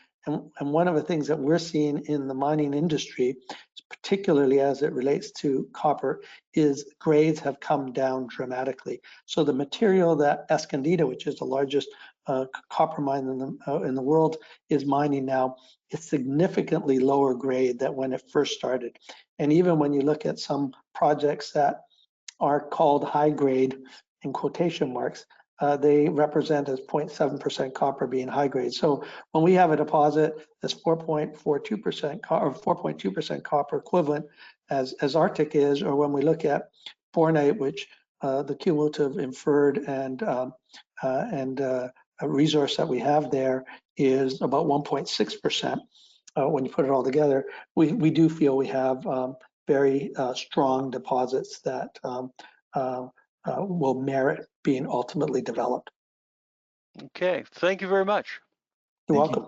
one of the things that we're seeing in the mining industry, particularly as it relates to copper, is grades have come down dramatically. So the material that Escondida, which is the largest copper mine in the world, is mining now, is significantly lower grade than when it first started. And even when you look at some projects that are called high grade in quotation marks, they represent as 0.7% copper being high grade. So when we have a deposit that's 4.42% or 4.2% copper equivalent as Arctic is, or when we look at Bornite, which the cumulative inferred and a resource that we have there is about 1.6%. When you put it all together, we do feel we have very strong deposits that will merit being ultimately developed. Okay, thank you very much. You're welcome.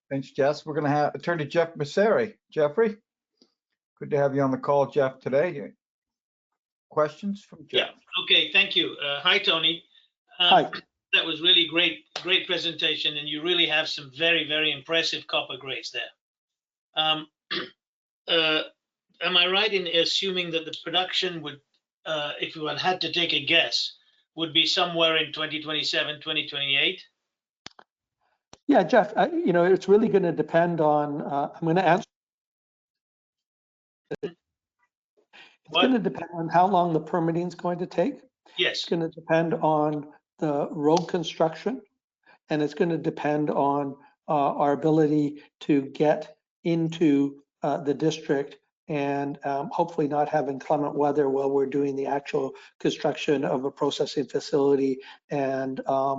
Thanks, Jess. We're going to turn to Jeff Masseri. Jeffrey, good to have you on the call, Jeff, today. Questions from Jeff? Yeah, okay, thank you. Hi, Tony. Hi. That was really great presentation, and you really have some very, very impressive copper grades there. Am I right in assuming that the production would, if you had to take a guess, would be somewhere in 2027, 2028? Yeah, Jeff, it's really going to depend on, I'm going to answer. It's going to depend on how long the permitting is going to take. Yes. It's going to depend on the road construction, and it's going to depend on our ability to get into the district and hopefully not have inclement weather while we're doing the actual construction of a processing facility and the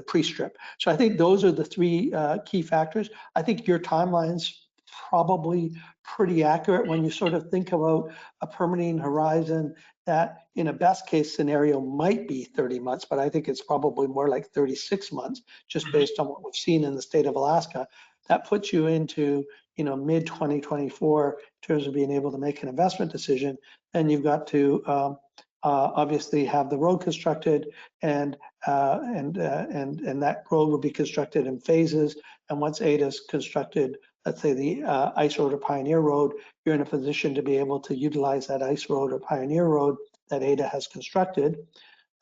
pre-strip. So I think those are the three key factors. I think your timeline's probably pretty accurate when you sort of think about a permitting horizon that in a best case scenario might be 30 months, but I think it's probably more like 36 months just based on what we've seen in the state of Alaska. That puts you into mid 2024 in terms of being able to make an investment decision. And you've got to obviously have the road constructed, and that road will be constructed in phases. And once ADA is constructed, let's say the ice road or Pioneer Road, you're in a position to be able to utilize that ice road or Pioneer Road that ADA has constructed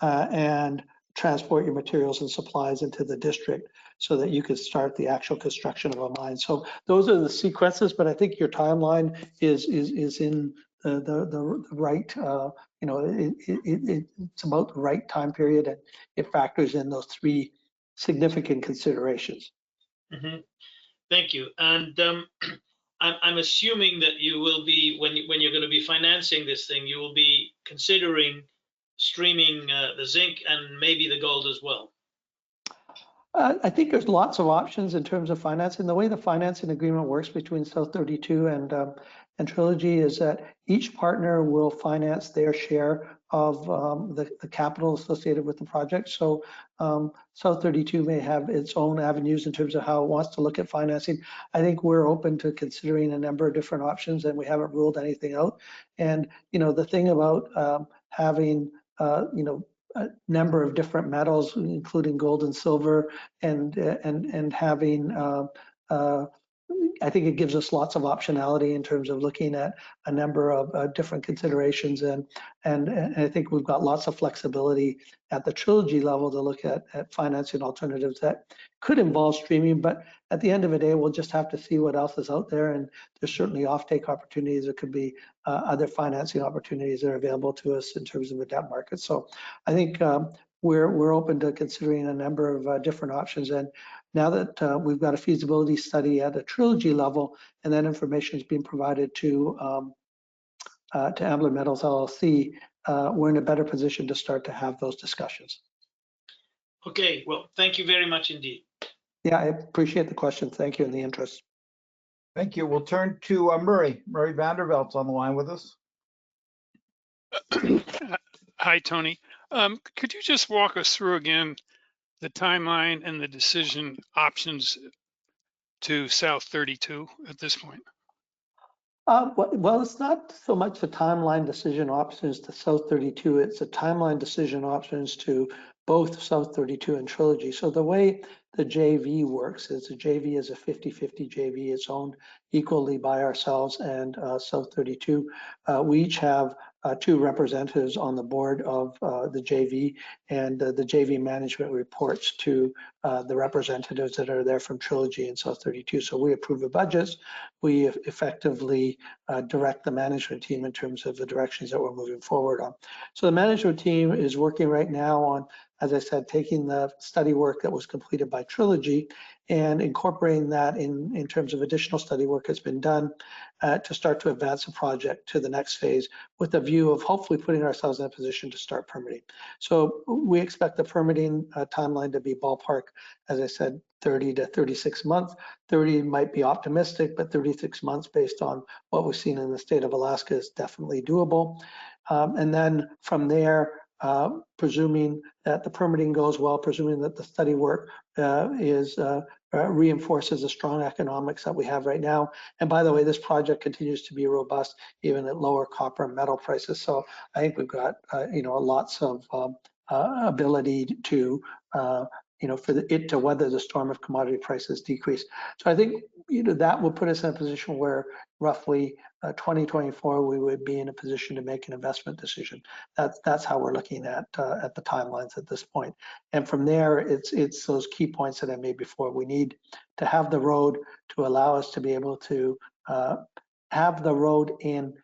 and transport your materials and supplies into the district so that you could start the actual construction of a mine. So those are the sequences, but I think your timeline is in the right, it's about the right time period, and it factors in those three significant considerations. Mm-hmm. Thank you. And I'm assuming that you will be, when you're going to be financing this thing, you will be considering streaming the zinc and maybe the gold as well. I think there's lots of options in terms of financing. The way the financing agreement works between South 32 and Trilogy is that each partner will finance their share of the capital associated with the project. So South 32 may have its own avenues in terms of how it wants to look at financing. I think we're open to considering a number of different options, and we haven't ruled anything out. And the thing about having a number of different metals, including gold and silver, and having I think it gives us lots of optionality in terms of looking at a number of different considerations, and I think we've got lots of flexibility at the Trilogy level to look at financing alternatives that could involve streaming. But at the end of the day, we'll just have to see what else is out there, and there's certainly offtake opportunities. There could be other financing opportunities that are available to us in terms of the debt market. So I think we're open to considering a number of different options. And now that we've got a feasibility study at a Trilogy level, and that information is being provided to Ambler Metals LLC, we're in a better position to start to have those discussions. Okay, well, thank you very much indeed. Yeah, I appreciate the question. Thank you and the interest. Thank you. We'll turn to Murray. Murray Vandervelt's on the line with us. Hi, Tony. Could you just walk us through again the timeline and the decision options to South 32 at this point? Well, it's not so much the timeline decision options to South 32, it's a timeline decision options to both South 32 and Trilogy. So the way the JV works is the JV is a 50-50 JV. It's owned equally by ourselves and South 32. We each have two representatives on the board of the JV, and the JV management reports to the representatives that are there from Trilogy and South 32. So we approve the budgets. We effectively direct the management team in terms of the directions that we're moving forward on. So the management team is working right now on, as I said, taking the study work that was completed by Trilogy and incorporating that in terms of additional study work that's been done to start to advance the project to the next phase with a view of hopefully putting ourselves in a position to start permitting. So we expect the permitting timeline to be ballpark, as I said, 30 to 36 months. 30 might be optimistic, but 36 months based on what we've seen in the state of Alaska is definitely doable. And then from there, presuming that the permitting goes well, presuming that the study work reinforces the strong economics that we have right now. And by the way, this project continues to be robust even at lower copper and metal prices. So I think we've got lots of ability to for it to weather the storm of commodity prices decrease. So I think that will put us in a position where roughly 2024 we would be in a position to make an investment decision. That's how we're looking at the timelines at this point. And from there, it's those key points that I made before. We need to have the road to allow us to be able to have the road in.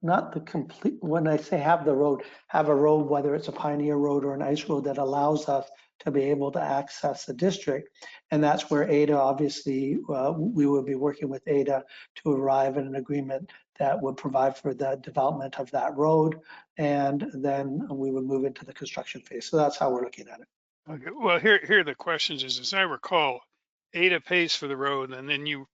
Not the complete, when I say have the road, have a road, whether it's a Pioneer Road or an ice road that allows us to be able to access the district. And that's where ADA, obviously, we will be working with ADA to arrive at an agreement that would provide for the development of that road. And then we would move into the construction phase. So that's how we're looking at it. Okay, well, here are the questions. As I recall, ADA pays for the road and then you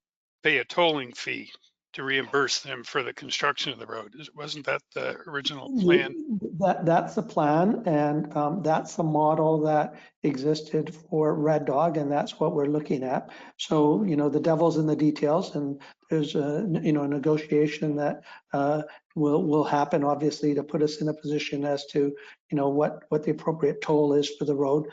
pay a tolling fee to reimburse them for the construction of the road. Wasn't that the original plan? That's the plan, and that's the model that existed for Red Dog, and that's what we're looking at. So, the devil's in the details, and there's a negotiation that will happen, obviously, to put us in a position as to what the appropriate toll is for the road.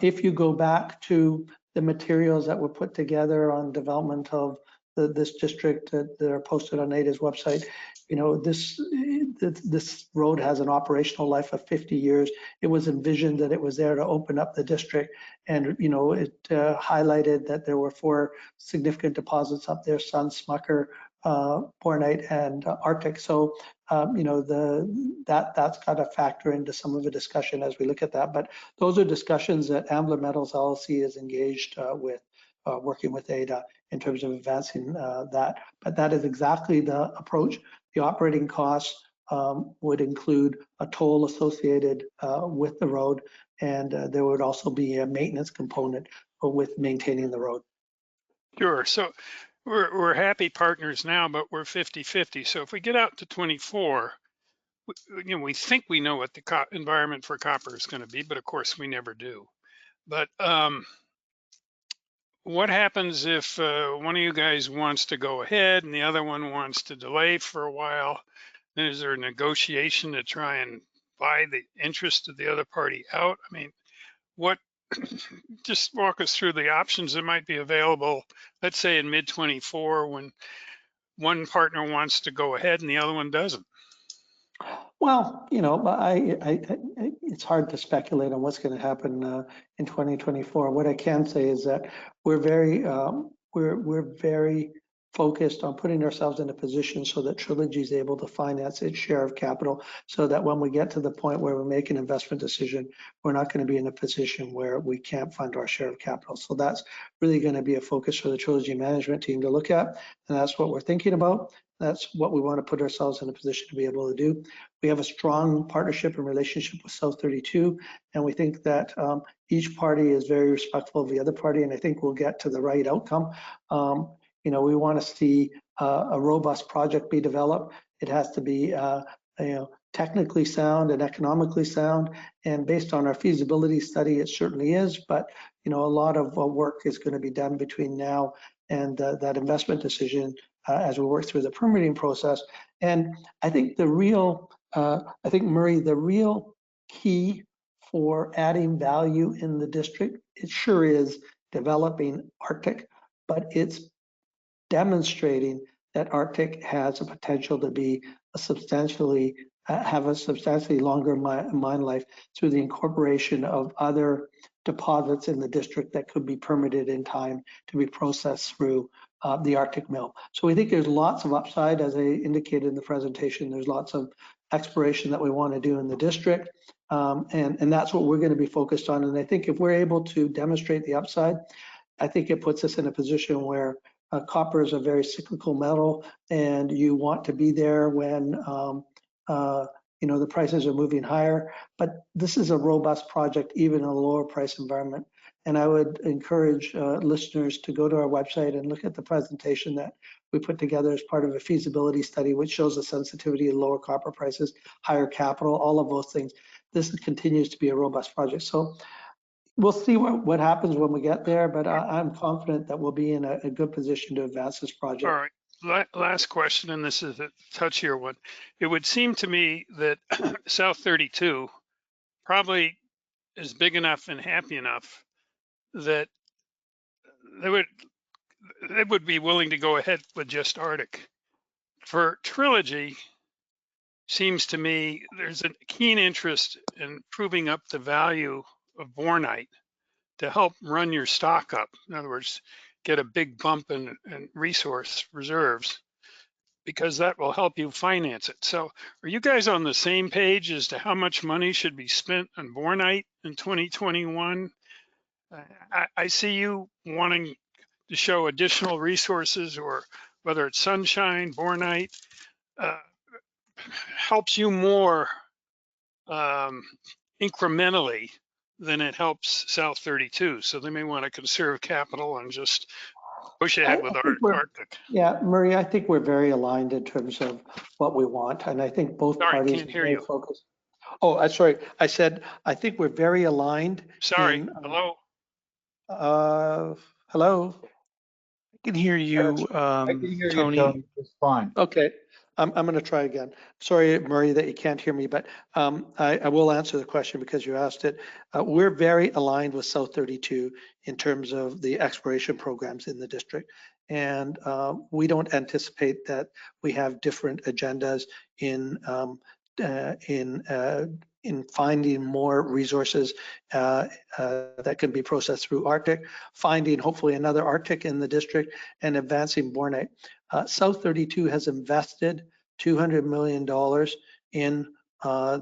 If you go back to the materials that were put together on development of this district that are posted on NADA's website, this road has an operational life of 50 years. It was envisioned that it was there to open up the district, and it highlighted that there were 4 significant deposits up there: Sun, Smucker, Bornite, and Arctic. So that's got to factor into some of the discussion as we look at that. But those are discussions that Ambler Metals LLC is engaged with, working with ADA in terms of advancing that. But that is exactly the approach. The operating costs would include a toll associated with the road, and there would also be a maintenance component with maintaining the road. Sure. So we're happy partners now, but we're 50-50. So if we get out to 24, we think we know what the environment for copper is going to be, but of course we never do. But what happens if one of you guys wants to go ahead and the other one wants to delay for a while? Then is there a negotiation to try and buy the interest of the other party out? I mean, just walk us through the options that might be available, let's say in mid-24, when one partner wants to go ahead and the other one doesn't. Well, it's hard to speculate on what's going to happen in 2024. What I can say is that we're very focused on putting ourselves in a position so that Trilogy is able to finance its share of capital, so that when we get to the point where we make an investment decision, we're not going to be in a position where we can't fund our share of capital. So that's really going to be a focus for the Trilogy management team to look at, and that's what we're thinking about. That's what we want to put ourselves in a position to be able to do. We have a strong partnership and relationship with South 32, and we think that each party is very respectful of the other party, and I think we'll get to the right outcome. We want to see a robust project be developed. It has to be technically sound and economically sound, and based on our feasibility study, it certainly is. But a lot of work is going to be done between now and that investment decision as we work through the permitting process. And I think Murray, the real key for adding value in the district, it sure is developing Arctic, but it's demonstrating that Arctic has a potential to be have a substantially longer mine life through the incorporation of other deposits in the district that could be permitted in time to be processed through the Arctic mill. So we think there's lots of upside, as I indicated in the presentation. There's lots of exploration that we want to do in the district, and that's what we're going to be focused on. And I think if we're able to demonstrate the upside, I think it puts us in a position where copper is a very cyclical metal, and you want to be there when the prices are moving higher. But this is a robust project, even in a lower price environment. And I would encourage listeners to go to our website and look at the presentation that we put together as part of a feasibility study, which shows the sensitivity of lower copper prices, higher capital, all of those things. This continues to be a robust project. So we'll see what happens when we get there, but I'm confident that we'll be in a good position to advance this project. All right, last question, and this is a touchier one. It would seem to me that South 32 probably is big enough and happy enough that they would be willing to go ahead with just Arctic. For Trilogy, seems to me there's a keen interest in proving up the value of Bornite to help run your stock up. In other words, get a big bump in resource reserves, because that will help you finance it. So are you guys on the same page as to how much money should be spent on Bornite in 2021? I see you wanting to show additional resources, or whether it's sunshine, Bornite, helps you more incrementally than it helps South 32. So they may want to conserve capital and just Push ahead with Arctic. Yeah, Murray, I think we're very aligned in terms of what we want, and I think both Sorry, parties can't are hear very you. focused. Oh, I'm sorry. I said, I think we're very aligned. Sorry, in, hello? Hello? I can hear you, I can hear you, Tony. Tony, just fine. Okay, I'm going to try again. Sorry, Murray, that you can't hear me, but I will answer the question because you asked it. We're very aligned with South 32 in terms of the exploration programs in the district. And we don't anticipate that we have different agendas in finding more resources that can be processed through Arctic, finding hopefully another Arctic in the district, and advancing bornite. South 32 has invested $200 million in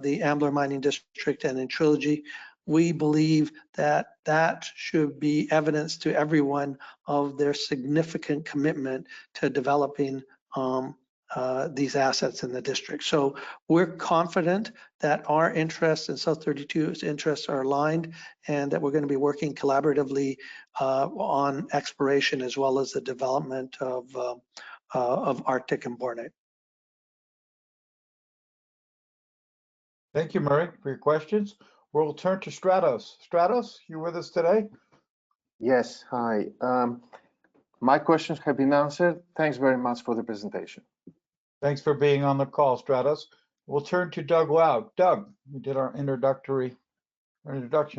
the Ambler mining district and in Trilogy. We believe that that should be evidence to everyone of their significant commitment to developing these assets in the district. So we're confident that our interests and South 32's interests are aligned, and that we're going to be working collaboratively on exploration as well as the development of Arctic and bornite. Thank you, Murray, for your questions. We'll turn to Stratos. Stratos, you with us today? Yes, hi. My questions have been answered. Thanks very much for the presentation. Thanks for being on the call, Stratos. We'll turn to Doug Loud. Doug, we did our introduction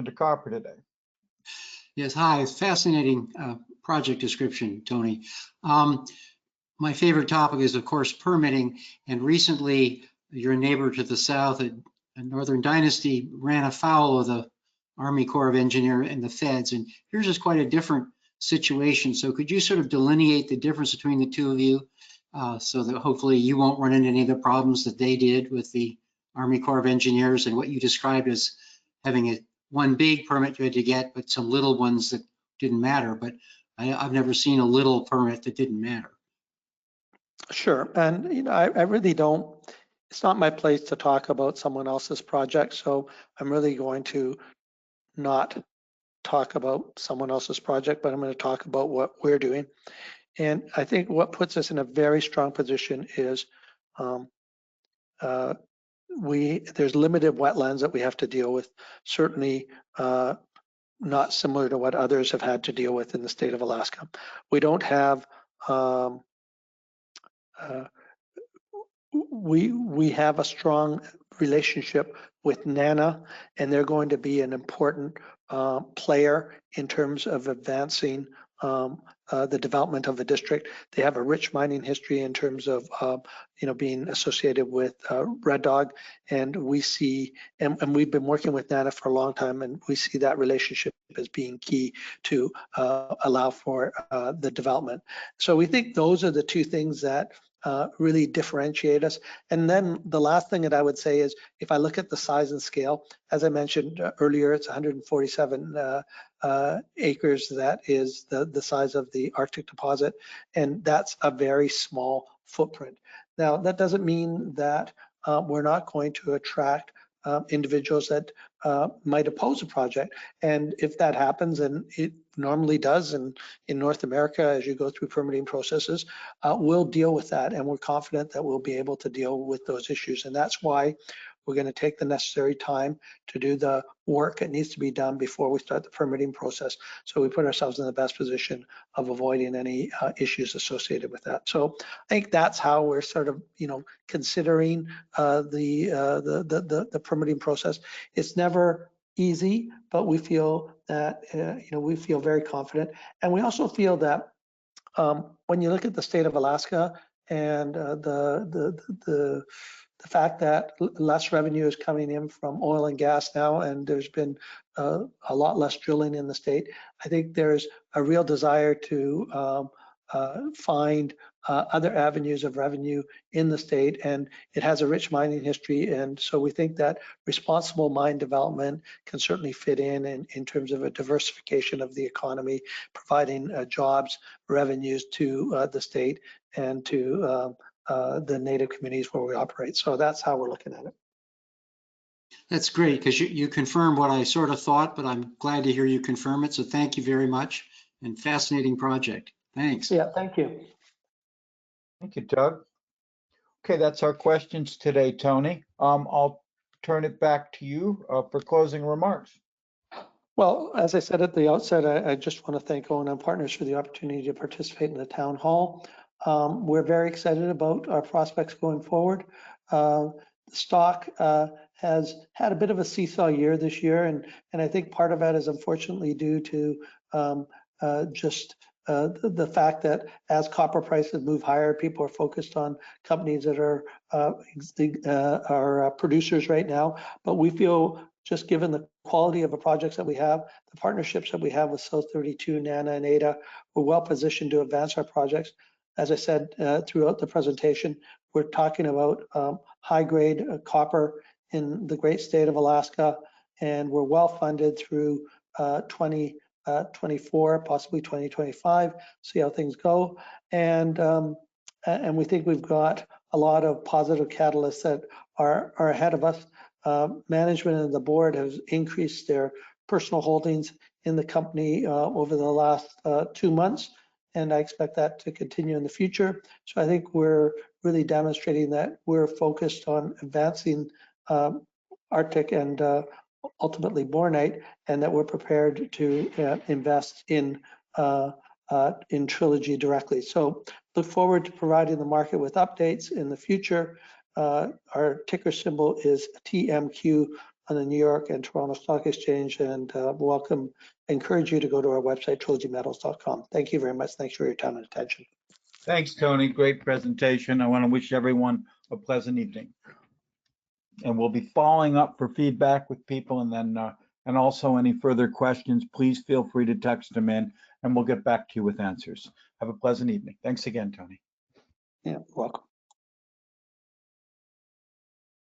to copper today. Yes, hi. Fascinating project description, Tony. My favorite topic is, of course, permitting. And recently, your neighbor to the south at Northern Dynasty ran afoul of the Army Corps of Engineers and the feds. And yours is quite a different situation. So could you sort of delineate the difference between the two of you so that hopefully you won't run into any of the problems that they did with the Army Corps of Engineers and what you described as having one big permit you had to get, but some little ones that didn't matter. But I've never seen a little permit that didn't matter. Sure, and I really don't. It's not my place to talk about someone else's project, so I'm really going to not talk about someone else's project, but I'm going to talk about what we're doing. And I think what puts us in a very strong position is there's limited wetlands that we have to deal with. Certainly not similar to what others have had to deal with in the state of Alaska. We don't have we have a strong relationship with NANA, and they're going to be an important player in terms of advancing the development of the district. They have a rich mining history in terms of being associated with Red Dog, and we see and we've been working with NANA for a long time, and we see that relationship as being key to allow for the development. So we think those are the two things that really differentiate us. And then the last thing that I would say is, if I look at the size and scale, as I mentioned earlier, it's 147 acres. That is the size of the Arctic deposit, and that's a very small footprint. Now, that doesn't mean that we're not going to attract individuals that might oppose a project. And if that happens, and it normally does in North America as you go through permitting processes, we'll deal with that, and we're confident that we'll be able to deal with those issues. And that's why we're going to take the necessary time to do the work that needs to be done before we start the permitting process. So we put ourselves in the best position of avoiding any issues associated with that. So I think that's how we're sort of, considering the permitting process. It's never easy, but we feel that, we feel very confident. And we also feel that when you look at the state of Alaska and the fact that less revenue is coming in from oil and gas now, and there's been a lot less drilling in the state, I think there's a real desire to find other avenues of revenue in the state, and it has a rich mining history. And so we think that responsible mine development can certainly fit in terms of a diversification of the economy, providing jobs, revenues to the state and to the native communities where we operate. So that's how we're looking at it. That's great, because you confirmed what I sort of thought, but I'm glad to hear you confirm it. So thank you very much, and fascinating project. Thanks. Yeah, thank you. Thank you, Doug. Okay, that's our questions today, Tony. I'll turn it back to you for closing remarks. Well, as I said at the outset, I just want to thank O&M Partners for the opportunity to participate in the town hall. We're very excited about our prospects going forward. The stock has had a bit of a seesaw year this year, and I think part of that is unfortunately due to the fact that as copper prices move higher, people are focused on companies that are producers right now. But we feel, just given the quality of the projects that we have, the partnerships that we have with South 32, NANA, and ADA, we're well positioned to advance our projects. As I said throughout the presentation, we're talking about high-grade copper in the great state of Alaska, and we're well funded through 2024, possibly 2025. See how things go, and we think we've got a lot of positive catalysts that are ahead of us. Management and the board has increased their personal holdings in the company over the last 2 months, and I expect that to continue in the future. So I think we're really demonstrating that we're focused on advancing Arctic and ultimately Bornite, and that we're prepared to invest in Trilogy directly. So look forward to providing the market with updates in the future. Our ticker symbol is TMQ on the New York and Toronto Stock Exchange, and encourage you to go to our website, trilogymetals.com. Thank you very much. Thanks for your time and attention. Thanks, Tony. Great presentation. I want to wish everyone a pleasant evening. And we'll be following up for feedback with people, and then and also any further questions, please feel free to text them in, and we'll get back to you with answers. Have a pleasant evening. Thanks again, Tony. Yeah, welcome.